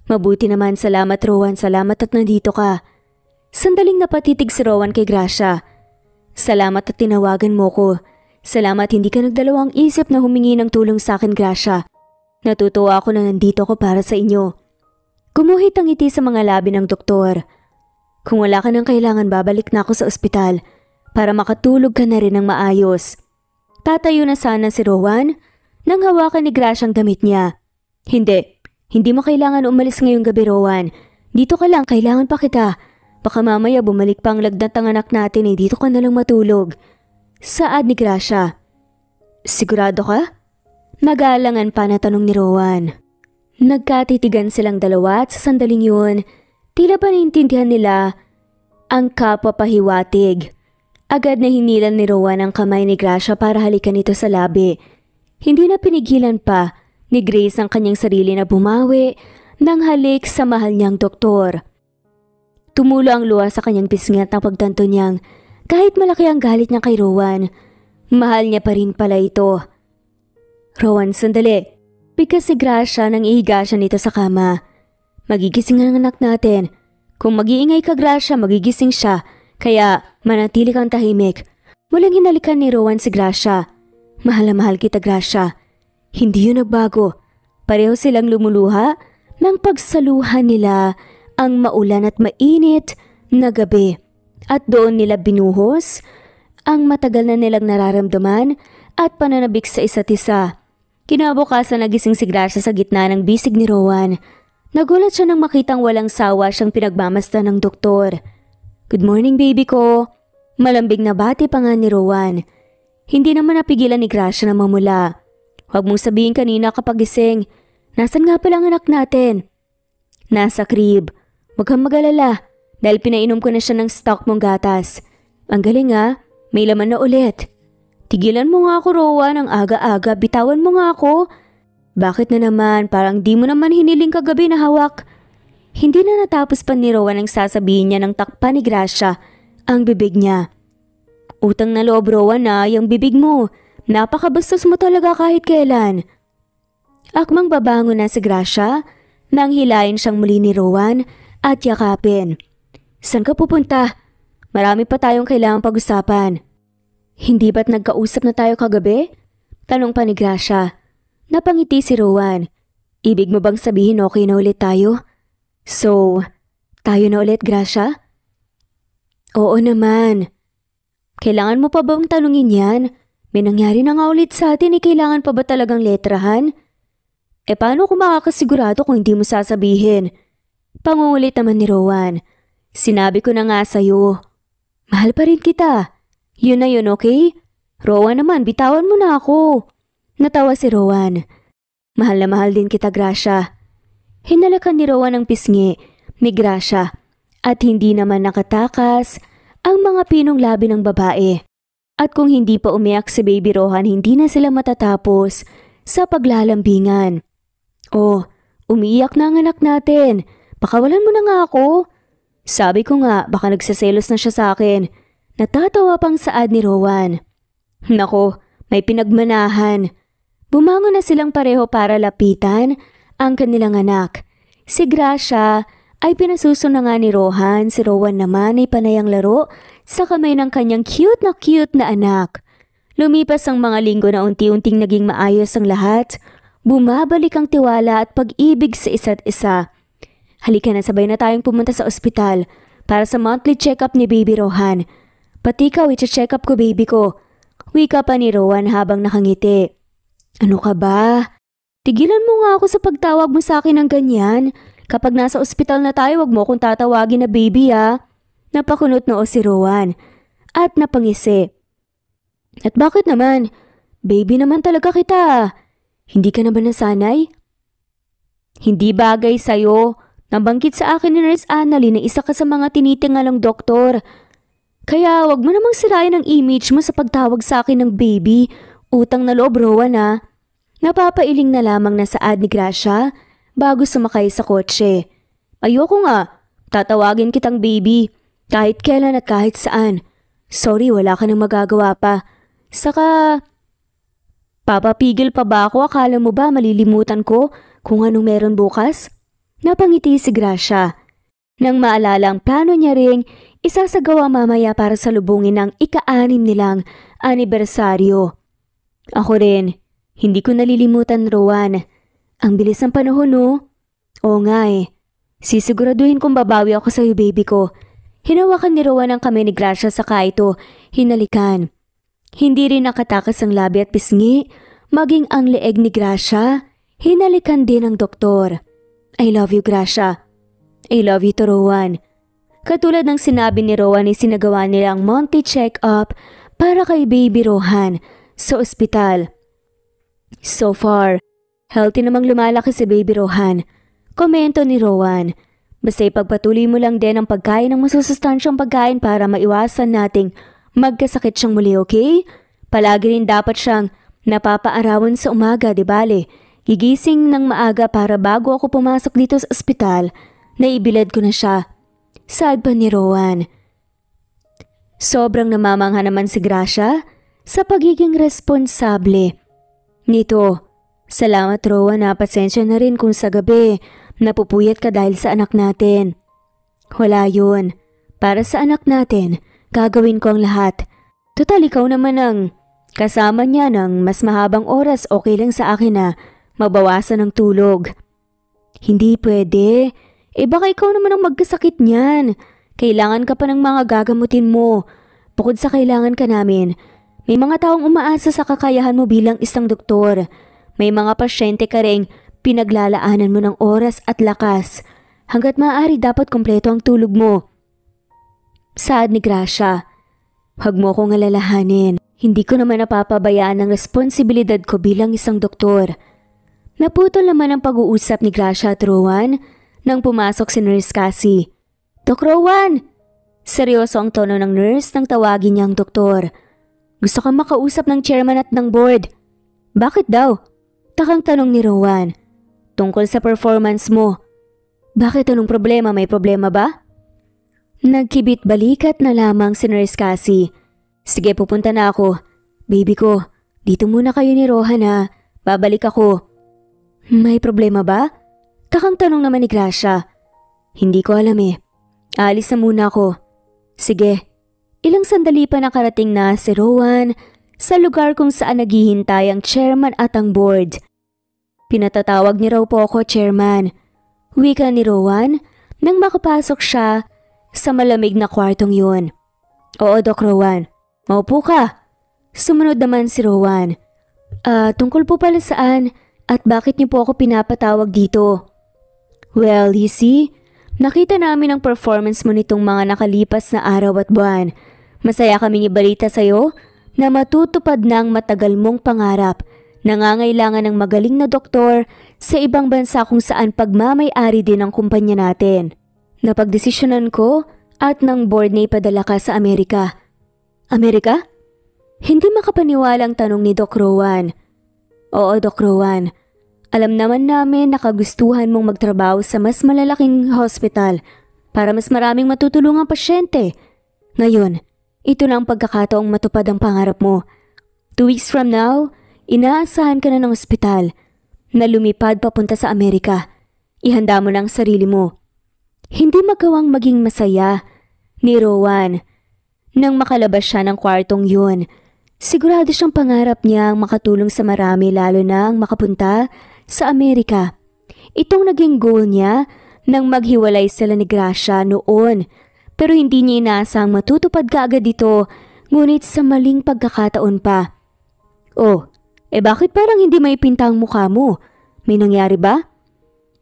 Mabuti naman, salamat Rowan, salamat at nandito ka. Sandaling napatitig si Rowan kay Gracia. Salamat at tinawagan mo ko. Salamat hindi ka nagdalawang isip na humingi ng tulong sa akin, Gracia. Natutuwa ako na nandito ko para sa inyo. Gumuhit ang ngiti sa mga labi ng doktor. Kung wala ka nang kailangan, babalik na ako sa ospital para makatulog ka na rin ng maayos. Tatayo na sana si Rowan nang hawakan ni Gracia ang damit niya. Hindi mo kailangan umalis ngayong gabi, Rowan. Dito ka lang, kailangan pa kita. Baka mamaya bumalik pa ang lagnat ng anak natin dito ka na lang matulog. Saad ni Gracia. Sigurado ka? Nag-aalangan pa na tanong ni Rowan. Nagkatitigan silang dalawa at sa sandaling yun, tila ba naintindihan nila ang kapwa pahiwatig. Agad na hinilan ni Rowan ang kamay ni Gracia para halikan ito sa labi. Hindi na pinigilan pa ni Grace ang kanyang sarili na bumawi ng halik sa mahal niyang doktor. Tumulo ang luha sa kanyang pisngi at pagtanto niyang kahit malaki ang galit niya kay Rowan, mahal niya pa rin pala ito. Rowan, sandali. Bigkas si Gracia nang ihiga siya nito sa kama. Magigising ang anak natin. Kung mag-iingay ka, Gracia, magigising siya. Kaya manatili kang tahimik. Walang hinalikan ni Rowan si Gracia. Mahal na mahal kita, Gracia. Hindi yun nagbago. Pareho silang lumuluha nang pagsaluhan nila ang maulan at mainit na gabi. At doon nila binuhos ang matagal na nilang nararamdaman at pananabik sa isa't isa. Kinabukasan nagising si Gracia sa gitna ng bisig ni Rowan. Nagulat siya nang makitang walang sawa siyang pinagmamasdan ng doktor. Good morning, baby ko. Malambing na bati pa nga ni Rowan. Hindi naman napigilan ni Gracia na mamula. Huwag mong sabihin kanina kapag gising. Nasaan nga pala ang anak natin? Nasa crib. Huwag kang mag-alala dahil pinainom ko na siya ng stock mong gatas. Ang galing ha, may laman na ulit. Tigilan mo nga ako, Rowan, ang aga-aga. Bitawan mo nga ako. Bakit na naman? Parang di mo naman hiniling kagabi na hawak. Hindi na natapos pa ni Rowan ang sasabihin niya ng takpa ni Gracia ang bibig niya. Utang na loob, Rowan, na yung bibig mo. Napakabastos mo talaga kahit kailan. Akmang babango na si Gracia nang hilayin siyang muli ni Rowan at yakapin. Saan ka pupunta? Marami pa tayong kailangang pag-usapan. Hindi ba't nagkausap na tayo kagabi? Tanong pa ni Gracia. Napangiti si Rowan. Ibig mo bang sabihin okay na ulit tayo? So, tayo na ulit, Gracia? Oo naman. Kailangan mo pa bang tanungin yan? May nangyari na nga ulit sa atin, kailangan pa ba talagang letrahan? Paano kung makakasigurado kung hindi mo sasabihin? Pangungulit naman ni Rowan. Sinabi ko na nga sa'yo. Mahal pa rin kita. Yun na yun, okay? Rowan naman, bitawan mo na ako. Natawa si Rowan. Mahal na mahal din kita, Gracia. Hinalakan ni Rowan ang pisngi ni Gracia at hindi naman nakatakas ang mga pinong labi ng babae. At kung hindi pa umiyak si Baby Rohan, hindi na sila matatapos sa paglalambingan. Oh, umiiyak na ang anak natin. Pakawalan mo na nga ako. Sabi ko nga, baka nagsaselos na siya sa akin. Natatawa pang saad ni Rowan. Nako, may pinagmanahan. Bumangon na silang pareho para lapitan ang kanilang anak. Si Gracia ay pinasuso na nga ni Rohan, si Rowan naman ay panayang laro sa kamay ng kanyang cute na anak. Lumipas ang mga linggo na unti-unting naging maayos ang lahat. Bumabalik ang tiwala at pag-ibig sa isa't isa. Halika na, sabay na tayong pumunta sa ospital para sa monthly check-up ni Baby Rohan. Pati ikaw, i-check up ko baby ko. Wika pa ni Rowan habang nakangiti. Ano ka ba? Tigilan mo nga ako sa pagtawag mo sa akin ng ganyan. Kapag nasa ospital na tayo, wag mo akong tatawagin na baby ha. Napakunot noo si Rowan at napangisi. At bakit naman? Baby naman talaga kita. Hindi ka na ba nasanay? Hindi bagay sa'yo. Nabanggit sa akin ni Nurse Annalyn na isa ka sa mga tinitingalang doktor. Kaya wag mo namang sirain ang image mo sa pagtawag sa akin ng baby. Utang na loob, Rowan ha. Napapailing na lamang na saad ni Gracia bago sumakay sa kotse. Ayoko nga. Tatawagin kitang baby. Kahit kailan at kahit saan. Sorry, wala ka nang magagawa pa. Saka, papapigil pa ba ako? Akala mo ba malilimutan ko kung anong meron bukas? Napangiti si Gracia. Nang maalala ang plano niya ring isasagawa mamaya para salubungin ang ika-6 nilang anibersaryo. Ako rin, hindi ko nalilimutan, Rowan. Ang bilis ng panahon, no? Oo nga eh. Sisiguraduhin kong babawi ako sa'yo, baby ko. Hinawakan ni Rowan ang kamay ni Gracia saka ito hinalikan. Hindi rin nakatakas ang labi at pisngi, maging ang leeg ni Gracia, hinalikan din ng doktor. I love you, Gracia. I love you to Rowan. Katulad ng sinabi ni Rowan ay sinagawa nila ang monthly check-up para kay Baby Rohan sa ospital. So far, healthy namang lumalaki si Baby Rohan. Komento ni Rowan. Basta ipagpatuloy mo lang din ang pagkain ng masusustansyang pagkain para maiwasan nating magkasakit siyang muli, okay? Palagi rin dapat siyang napapaarawan sa umaga, di bale? Gigising ng maaga para bago ako pumasok dito sa ospital, naibilad ko na siya. Saad pa ni Rowan. Sobrang namamangha naman si Gracia sa pagiging responsable nito. Salamat, Rowan, na pasensya na rin kung sa gabi napupuyat ka dahil sa anak natin. Wala yun. Para sa anak natin, gagawin ko ang lahat. Total, ikaw naman ang kasama niya ng mas mahabang oras, okay lang sa akin na mabawasan ng tulog. Hindi pwede. Baka ikaw naman ang magkasakit niyan. Kailangan ka pa ng mga gagamutin mo. Bukod sa kailangan ka namin, may mga taong umaasa sa kakayahan mo bilang isang doktor. May mga pasyente ka ring pinaglalaanan mo ng oras at lakas. Hanggat maaari dapat kompleto ang tulog mo. Saad ni Gracia. Huwag mo akong alalahanin. Hindi ko naman napapabayaan ang responsibilidad ko bilang isang doktor. Naputol naman ang pag-uusap ni Gracia at Rowan nang pumasok si Nurse Cassie. Dok Rowan! Seryoso ang tono ng nurse nang tawagin niya ang doktor. Gusto kang makausap ng chairman at ng board. Bakit daw? Takang tanong ni Rowan. Tungkol sa performance mo. Bakit anong problema? May problema ba? Nagkibit balikat na lamang si Nurse Cassie. Sige, pupunta na ako. Baby ko, dito muna kayo ni Rohan ha. Babalik ako. May problema ba? Takang tanong naman ni Gracia. Hindi ko alam eh. Aalis na muna ako. Sige. Ilang sandali pa nakarating na si Rowan sa lugar kung saan naghihintay ang chairman at ang board. Pinatatawag niya raw po ako, chairman. Wika ni Rowan nang makapasok siya sa malamig na kwartong yun. Oo, Doc Rowan. Maupo ka. Sumunod naman si Rowan. Tungkol po pala saan at bakit niyo po ako pinapatawag dito? Well, you see, nakita namin ang performance mo nitong mga nakalipas na araw at buwan. Masaya kaming ibalita sa'yo na matutupad na ang matagal mong pangarap. Nangangailangan ng magaling na doktor sa ibang bansa kung saan pagmamay-ari din ang kumpanya natin. Napagdesisyonan ko at ng board na ipadala ka sa Amerika. Amerika? Hindi makapaniwalang tanong ni Doc Rowan. Oo, Doc Rowan. Alam naman namin na kagustuhan mong magtrabaho sa mas malalaking hospital para mas maraming matutulungang pasyente. Ngayon, ito na ang pagkakataong matupad ang pangarap mo. 2 weeks from now, inaasahan ka na ng ospital na lumipad papunta sa Amerika. Ihanda mo na ang sarili mo. Hindi magawang maging masaya ni Rowan nang makalabas siya ng kwartong yun. Sigurado siyang pangarap niya ang makatulong sa marami lalo na ang makapunta sa Amerika. Itong naging goal niya nang maghiwalay sila ni Gracia noon. Pero hindi niya inaasang matutupad kaagad ito, ngunit sa maling pagkakataon pa. Oh, bakit parang hindi may pinta ang mukha mo? May nangyari ba?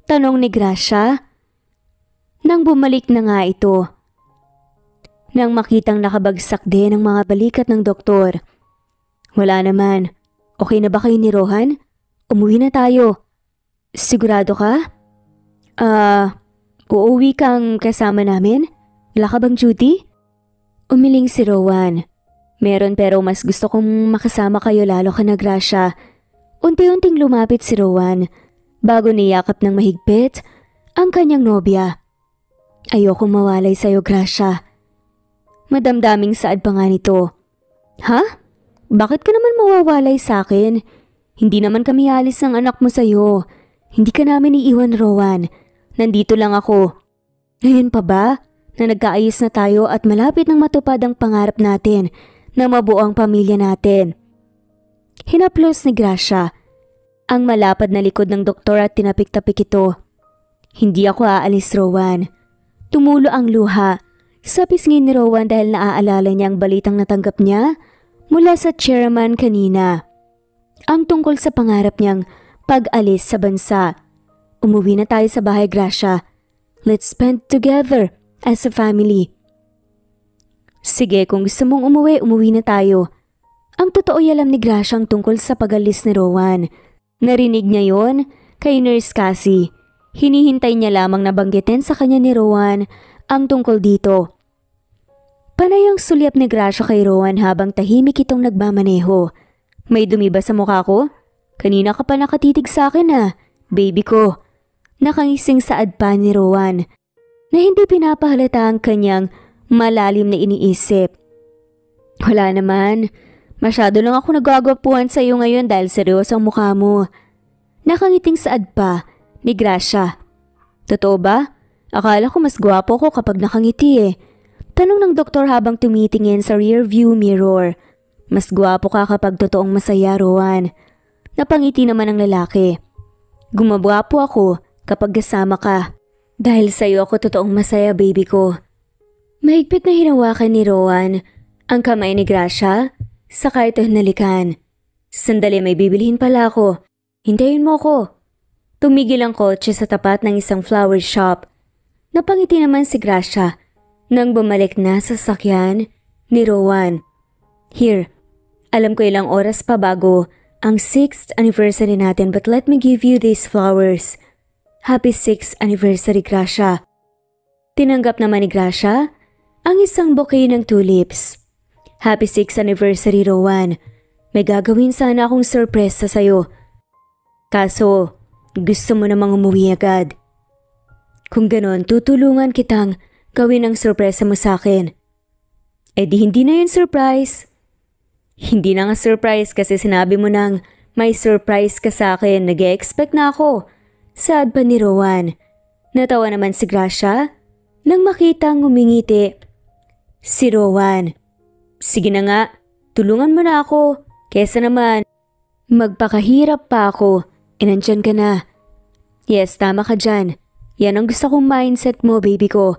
Tanong ni Gracia. Nang bumalik na nga ito. Nang makitang nakabagsak din ang mga balikat ng doktor. Wala naman. Okay na ba kayo ni Rohan? Umuwi na tayo. Sigurado ka? Uuwi kang kasama namin? Wala ka bang duty? Umiling si Rowan. Meron pero mas gusto kong makasama kayo lalo ka na Gracia. Unti-unting lumapit si Rowan bago niyakap ng mahigpit ang kanyang nobya. Ayokong mawalay sa'yo, Gracia. Madamdaming saad pa nga nito. Ha? Bakit ka naman mawawalay sa akin? Hindi naman kami alis ng anak mo sa'yo. Hindi ka namin iiwan, Rowan. Nandito lang ako. Ngayon pa ba na nagkaayos na tayo at malapit nang matupad ang pangarap natin na mabuo ang pamilya natin? Hinaplos ni Gracia ang malapad na likod ng doktor at tinapik-tapik ito. Hindi ako aalis, Rowan. Tumulo ang luha sa pisngi ni Rowan dahil naaalala niya ang balitang natanggap niya mula sa chairman kanina. Ang tungkol sa pangarap niyang pag-alis sa bansa. Umuwi na tayo sa bahay, Gracia. Let's spend together as a family. Sige, kung gusto mong umuwi na tayo. Ang totoo alam ni Gracia ang tungkol sa pag-alis ni Rowan. Narinig niya yon kay Nurse Cassie. Hinihintay niya lamang na banggitin sa kanya ni Rowan ang tungkol dito. Panay ang sulyap ni Gracia kay Rowan habang tahimik itong nagmamaneho. May dumi ba sa mukha ko? Kanina ka pa nakatitig sa akin baby ko. Nakangising saad pa ni Rowan na hindi pinapahalata ang kanyang malalim na iniisip. Wala naman. Masyado lang ako nagwagwapuhan sa iyo ngayon dahil seryoso ang mukha mo. Nakangiting saad pa ni Gracia. Totoo ba? Akala ko mas gwapo ko kapag nakangiti Tanong ng doktor habang tumitingin sa rear view mirror. Mas gwapo ka kapag totoong masaya, Rowan. Napangiti naman ang lalaki. Gumagwapo ako kapag kasama ka. Dahil sa'yo ako totoong masaya, baby ko. Mahigpit na hinawakan ni Rowan ang kamay ni Gracia, saka ito hinalikan. Sandali, may bibilihin pala ako. Hintayin mo ko. Tumigil ang kotse sa tapat ng isang flower shop. Napangiti naman si Gracia nang bumalik na sa sasakyan ni Rowan. Here, alam ko ilang oras pa bago ang 6th anniversary natin but let me give you these flowers. Happy 6th anniversary, Gracia. Tinanggap naman ni Gracia ang isang bouquet ng tulips. Happy 6th anniversary, Rowan. May gagawin sana akong surpresa sa'yo. Kaso, gusto mo namang umuwi agad. Kung ganon, tutulungan kitang gawin ang surpresa mo sa akin. Eh di hindi na yun surprise. Hindi na nga surprise kasi sinabi mo nang may surprise ka sa akin. Nag-e-expect na ako. Sad pa ni Rowan. Natawa naman si Gracia nang makitang ngumingiti si Rowan. Sige na nga, tulungan mo na ako. Kesa naman, magpakahirap pa ako. Nandyan ka na. Yes, tama ka dyan. Yan ang gusto kong mindset mo, baby ko.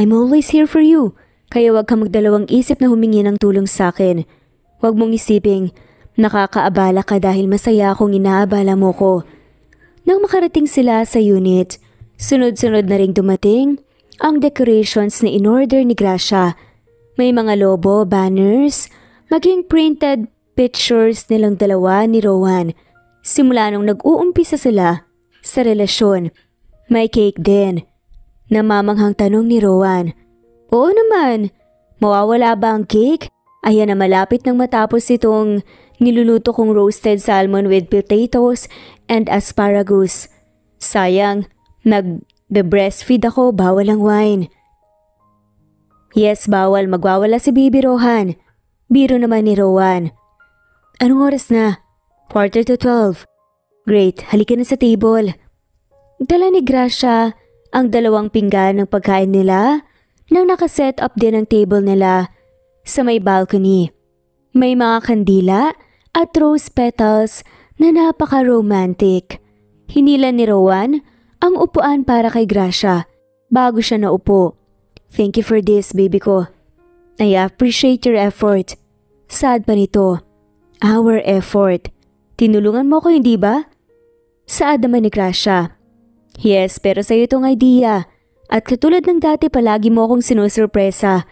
I'm always here for you. Kaya wag ka magdalawang isip na humingi ng tulong sa akin. Huwag mong isiping nakakaabala ka dahil masaya akong inaabala mo ko. Nang makarating sila sa unit, sunod-sunod na ring dumating ang decorations na in-order ni Gracia. May mga lobo, banners, maging printed pictures nilang dalawa ni Rowan. Simula nung nag-uumpisa sila sa relasyon. May cake din. Namamanghang tanong ni Rowan. Oo naman, mawawala ba ang cake? Ayan na malapit nang matapos itong niluluto kong roasted salmon with potatoes and asparagus. Sayang, nag-breastfeed ako, bawal ang wine. Yes, bawal, magwawala si Baby Rohan. Biro naman ni Rowan. Anong oras na? 11:45. Great, halika na sa table. Dala ni Gracia ang 2 pinggan ng pagkain nila nang nakaset up din ang table nila sa may balcony. May mga kandila at rose petals na napaka-romantic. Hinila ni Rowan ang upuan para kay Gracia bago siya naupo. Thank you for this, baby ko. I appreciate your effort. Sad pa nito. Our effort. Tinulungan mo ko, hindi ba? Saad naman ni Gracia. Yes, pero sa'yo itong idea. At katulad ng dati palagi mo akong sinusurpresa.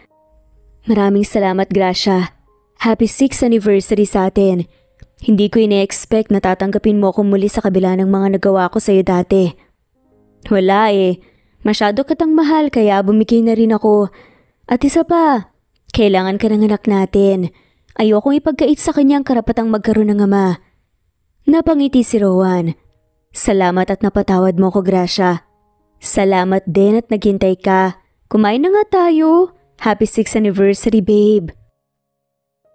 Maraming salamat, Gracia. Happy 6th anniversary sa atin. Hindi ko ine-expect na tatanggapin mo akong muli sa kabila ng mga nagawa ko sa'yo dati. Wala eh. Masyado kitang mahal kaya bumigay na rin ako. At isa pa, kailangan ka ng anak natin. Ayokong ipagkait sa kanya ang karapatang magkaroon ng ama. Napangiti si Rowan. Salamat at napatawad mo ko, Gracia. Salamat din at naghintay ka. Kumain na nga tayo. Happy 6th anniversary, babe.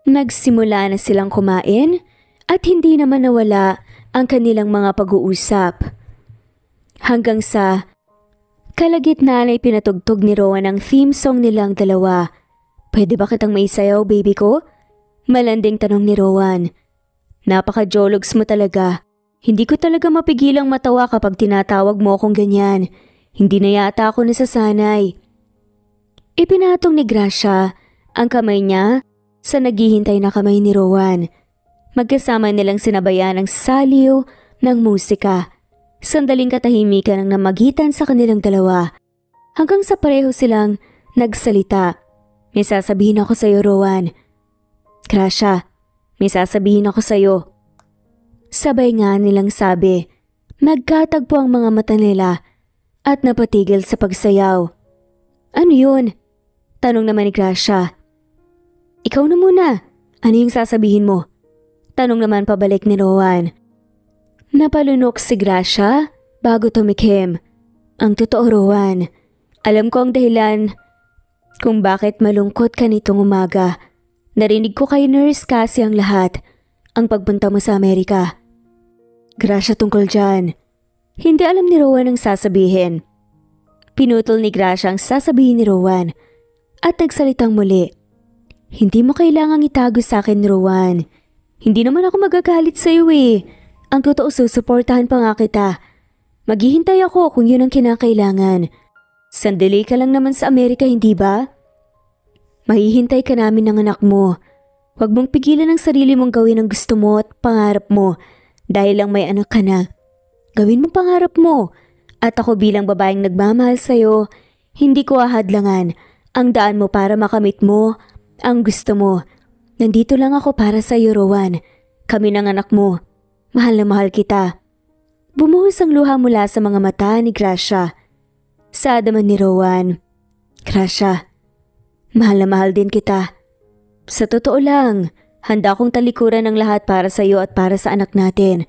Nagsimula na silang kumain at hindi naman nawala ang kanilang mga pag-uusap. Hanggang sa kalagitnaan ay pinatugtog ni Rowan ang theme song nilang dalawa. Pwede ba kitang maisayaw, baby ko? Malanding tanong ni Rowan. Napaka-jologs mo talaga. Hindi ko talaga mapigilang matawa kapag tinatawag mo akong ganyan. Hindi na yata ako nasasanay. Ipinatong ni Gracia ang kamay niya sa naghihintay na kamay ni Rowan. Magkasama nilang sinabayan ang saliw ng musika. Sandaling katahimikan ang namagitan sa kanilang dalawa. Hanggang sa pareho silang nagsalita. May sasabihin ako sa'yo, Rowan. Gracia, may sasabihin ako sa'yo. Sabay nga nilang sabi. Nagkatagpo ang mga mata nila at napatigil sa pagsayaw. Ano yun? Tanong naman ni Gracia. Ikaw na muna. Ano yung sasabihin mo? Tanong naman pabalik ni Rowan. Napalunok si Gracia bago tumikim. Ang totoo, Rowan. Alam ko ang dahilan kung bakit malungkot ka nitong umaga. Narinig ko kay nurse kasi ang lahat. Ang pagpunta mo sa Amerika. Gracia, tungkol dyan. Hindi alam ni Rowan ang sasabihin. Pinutol ni Gracia ang sasabihin ni Rowan at nagsalitang muli. Hindi mo kailangang itago sa akin, Rowan. Hindi naman ako magagalit sa iyo eh. Ang totoo, susuportahan pa nga kita. Maghihintay ako kung yun ang kinakailangan. Sandali ka lang naman sa Amerika, hindi ba? Mahihintay ka namin ng anak mo. Huwag mong pigilan ang sarili mong gawin ang gusto mo at pangarap mo dahil lang may anak ka na. Gawin mo pangarap mo. At ako bilang babaeng nagmamahal sa'yo, hindi ko ahadlangan ang daan mo para makamit mo Ang gusto mo. Nandito lang ako para sa iyo, Rowan. Kami ng anak mo. Mahal na mahal kita. Bumuhos ang luha mula sa mga mata ni Gracia. Sa adaman ni Rowan, Gracia, mahal na mahal din kita. Sa totoo lang, handa kong talikuran ang lahat para sa iyo at para sa anak natin.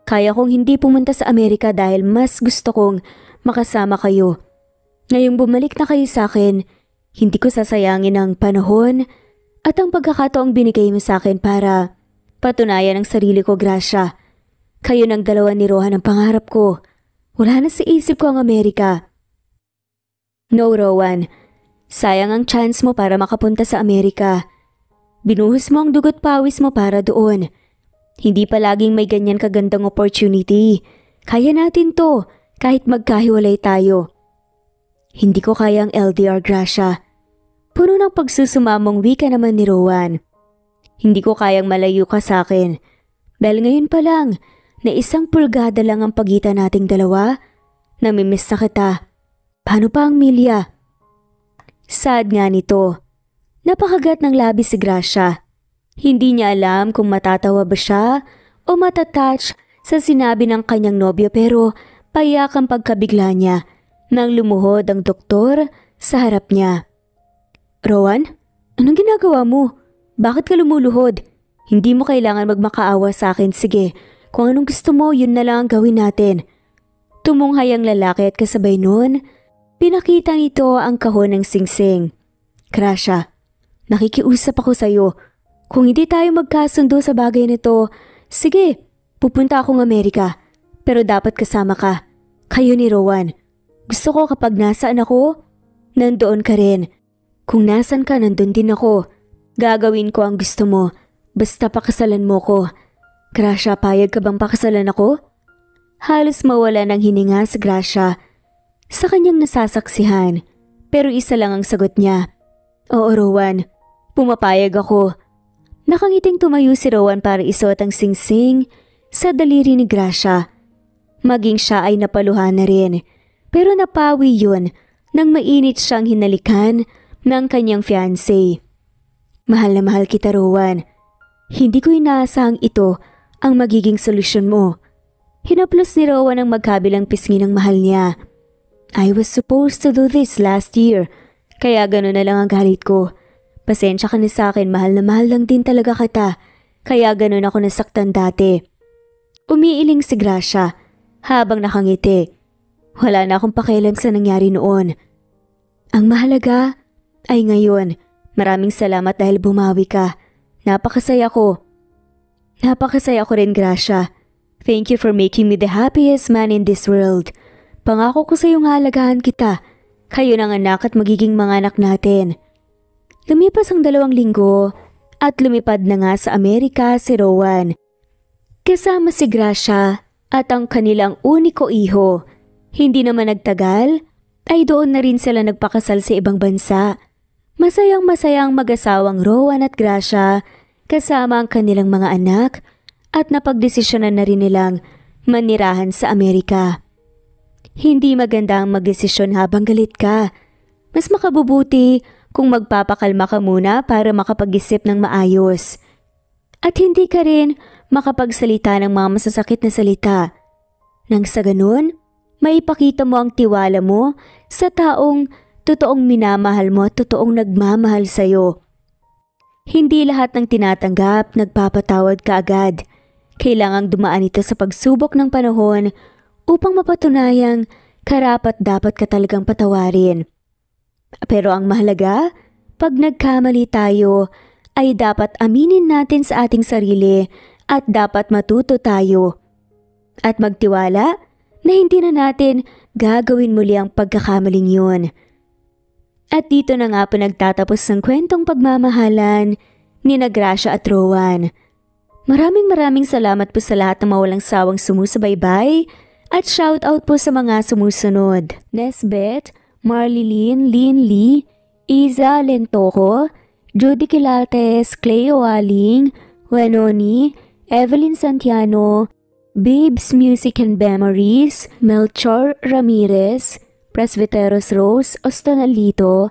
Kaya kong hindi pumunta sa Amerika dahil mas gusto kong makasama kayo. Ngayong bumalik na kayo sa akin, hindi ko sasayangin ang panahon at ang pagkakataong binigay mo sa akin para patunayan ang sarili ko, Gracia. Kayo ng dalawa ni Rohan ang pangarap ko. Wala na sa isip ko ang Amerika. No, Rowan. Sayang ang chance mo para makapunta sa Amerika. Binuhos mo ang dugot pawis mo para doon. Hindi palaging may ganyan kagandang opportunity. Kaya natin to, kahit magkahiwalay tayo. Hindi ko kaya ang LDR, Gracia. Puno ng pagsusumamong wika naman ni Rowan. Hindi ko kayang malayo ka sa akin. Dahil ngayon pa lang, na 1 pulgada lang ang pagitan nating dalawa, namimiss na kita. Paano pa ang Milya? Sad nga nito. Napakagat ng labis si Gracia. Hindi niya alam kung matatawa ba siya o matatouch sa sinabi ng kanyang nobyo pero payak ang pagkabigla niya nang lumuhod ang doktor sa harap niya. Rowan, anong ginagawa mo? Bakit ka lumuluhod? Hindi mo kailangan magmakaawa sa akin. Sige, kung anong gusto mo, yun na lang ang gawin natin. Tumunghay ang lalaki at kasabay nun, pinakita nito ang kahon ng singsing. Gracia, nakikiusap ako sa'yo. Kung hindi tayo magkasundo sa bagay nito, sige, pupunta akong Amerika. Pero dapat kasama ka. Kayo ni Rowan. Gusto ko kapag nasaan ako, nandoon ka rin. Kung nasan ka, nandun din ako. Gagawin ko ang gusto mo. Basta pakasalan mo ko. Gracia, payag ka bang pakasalan ako? Halos mawala ng hininga si Gracia sa kanyang nasasaksihan, pero isa lang ang sagot niya. Oo, Rowan, pumapayag ako. Nakangiting tumayo si Rowan para isuot ang singsing sa daliri ni Gracia. Maging siya ay napaluhan na rin, pero napawi yun nang mainit siyang hinalikan ng kanyang fiancé. Mahal na mahal kita, Rowan. Hindi ko inaasahang ito ang magiging solusyon mo. Hinaplos ni Rowan ang magkabilang pisngi ng mahal niya. I was supposed to do this last year, kaya gano'n na lang ang galit ko. Pasensya ka na sa akin, mahal na mahal lang din talaga kita, kaya gano'n ako nasaktan dati. Umiiling si Gracia habang nakangiti. Wala na akong pakialam sa nangyari noon. Ang mahalaga ay ngayon. Maraming salamat dahil bumawi ka. Napakasaya ko. Napakasaya ko rin, Gracia. Thank you for making me the happiest man in this world. Pangako ko sa iyong halagaan kita. Kayo ng anak at magiging mga anak natin. Lumipas ang 2 linggo at lumipad na nga sa Amerika si Rowan. Kasama si Gracia at ang kanilang uniko iho. Hindi naman nagtagal ay doon na rin sila nagpakasal sa ibang bansa. Masayang-masayang mag-asawang Rowan at Gracia kasama ang kanilang mga anak at napagdesisyonan na rin nilang manirahan sa Amerika. Hindi maganda ang magdesisyon habang galit ka. Mas makabubuti kung magpapakalma ka muna para makapag-isip ng maayos. At hindi ka rin makapagsalita ng mga masasakit na salita. Nang sa ganun, maipakita mo ang tiwala mo sa taong totoong minamahal mo at totoong nagmamahal sa'yo. Hindi lahat ng tinatanggap nagpapatawad ka agad. Kailangang dumaan ito sa pagsubok ng panahon upang mapatunayang karapat-dapat ka talagang patawarin. Pero ang mahalaga, pag nagkamali tayo, ay dapat aminin natin sa ating sarili at dapat matuto tayo. At magtiwala na hindi na natin gagawin muli ang pagkakamaling yun. At dito na nga po nagtatapos ng kwentong pagmamahalan ni Gracia at Rowan. Maraming salamat po sa lahat ng mawalang sawang sumusubaybay at shoutout po sa mga sumusunod. Nesbeth, Marlilyn, Lynn Lee, Iza Lentoco, Judy Quilates, Cleo Aling, Wenoni, Evelyn Santiano, Babes Music and Memories, Melchor Ramirez, Presbyteros Rose Ostanalito,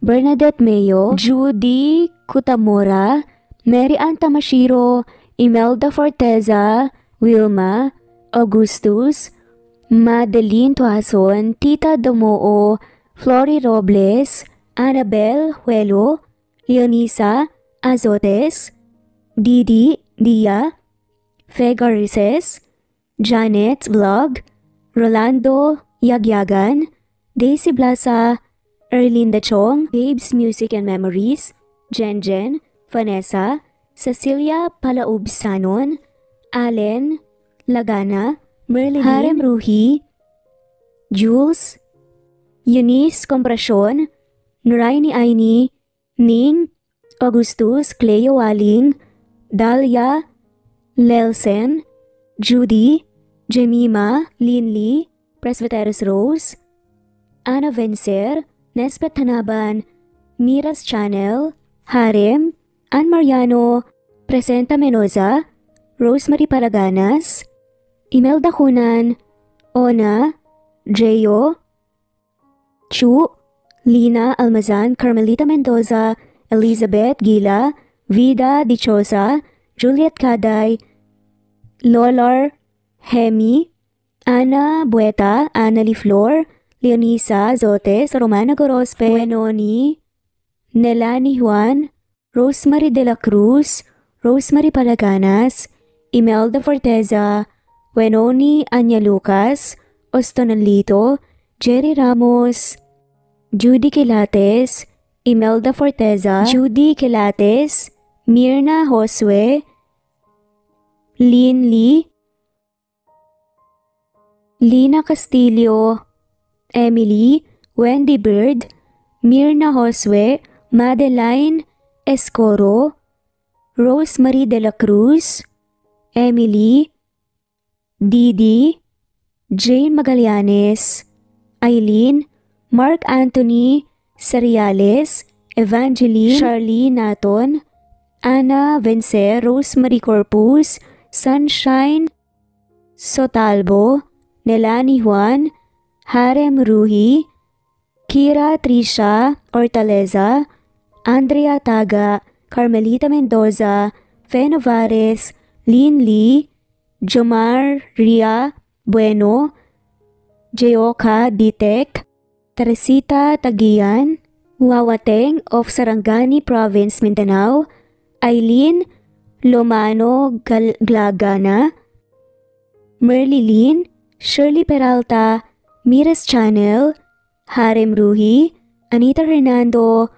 Bernadette Mayo, Judy Kutamura, Mary Ann Tamashiro, Imelda Forteza, Wilma, Augustus, Madeline Tuason, Tita Domoo, Flory Robles, Annabel Huelo, Leonisa Azotes, Didi Dia, Fega Rices, Janet Vlog, Rolando Yagyagan, Daisy Blasa, Erlinda Chong, Babes Music and Memories, Jen Jen, Vanessa, Cecilia Palaubsanon, Allen Lagana, Merlin, Harem Ruhi, Jules, Eunice Comprasyon, Nuraini Aini, Ning, Augustus, Cleo Waling, Dahlia Lelsen, Judy, Jemima, Linley, Presbyteros Rose, Ana Vencer, Nesbet Hanaban, Miras Channel, Harem, Ann Mariano, Presenta Menoza, Rosemary Paraganas, Imelda Kunan, Ona, Jeyo, Chu, Lina Almazan, Carmelita Mendoza, Elizabeth Gila, Vida Dichosa, Juliet Kaday, Lolar Hemi, Ana Bueta, Annalie Flor, Leonisa Zotes, Romana Gorospe, Wenoni, Nelani Juan, Rosemary de la Cruz, Rosemary Palaganas, Imelda Forteza, Wenoni Anya Lucas, Ostonalito, Jerry Ramos, Judy Quilates, Imelda Forteza, Judy Quilates, Mirna Josue, Lynn Lee, Lina Castillo, Emily, Wendy Bird, Mirna Josue, Madeline Escoro, Rosemary de la Cruz, Emily, Didi, Jane Magallanes, Eileen, Mark Anthony Seriales, Evangeline Charlie Naton, Ana Vencer, Rosemary Corpus, Sunshine Sotalbo, Nelani Juan, Harem Ruhi, Kira Trisha Ortaleza, Andrea Taga, Carmelita Mendoza, Fe Novares, Lynn Lee, Jomar Ria Bueno, Jeoka Ditek, Teresita Tagian, Wawateng of Sarangani Province, Mindanao, Eileen Lomano Glagana, Merlilyn, Shirley Peralta, Miras Channel, Harem Ruhi, Anita Hernando,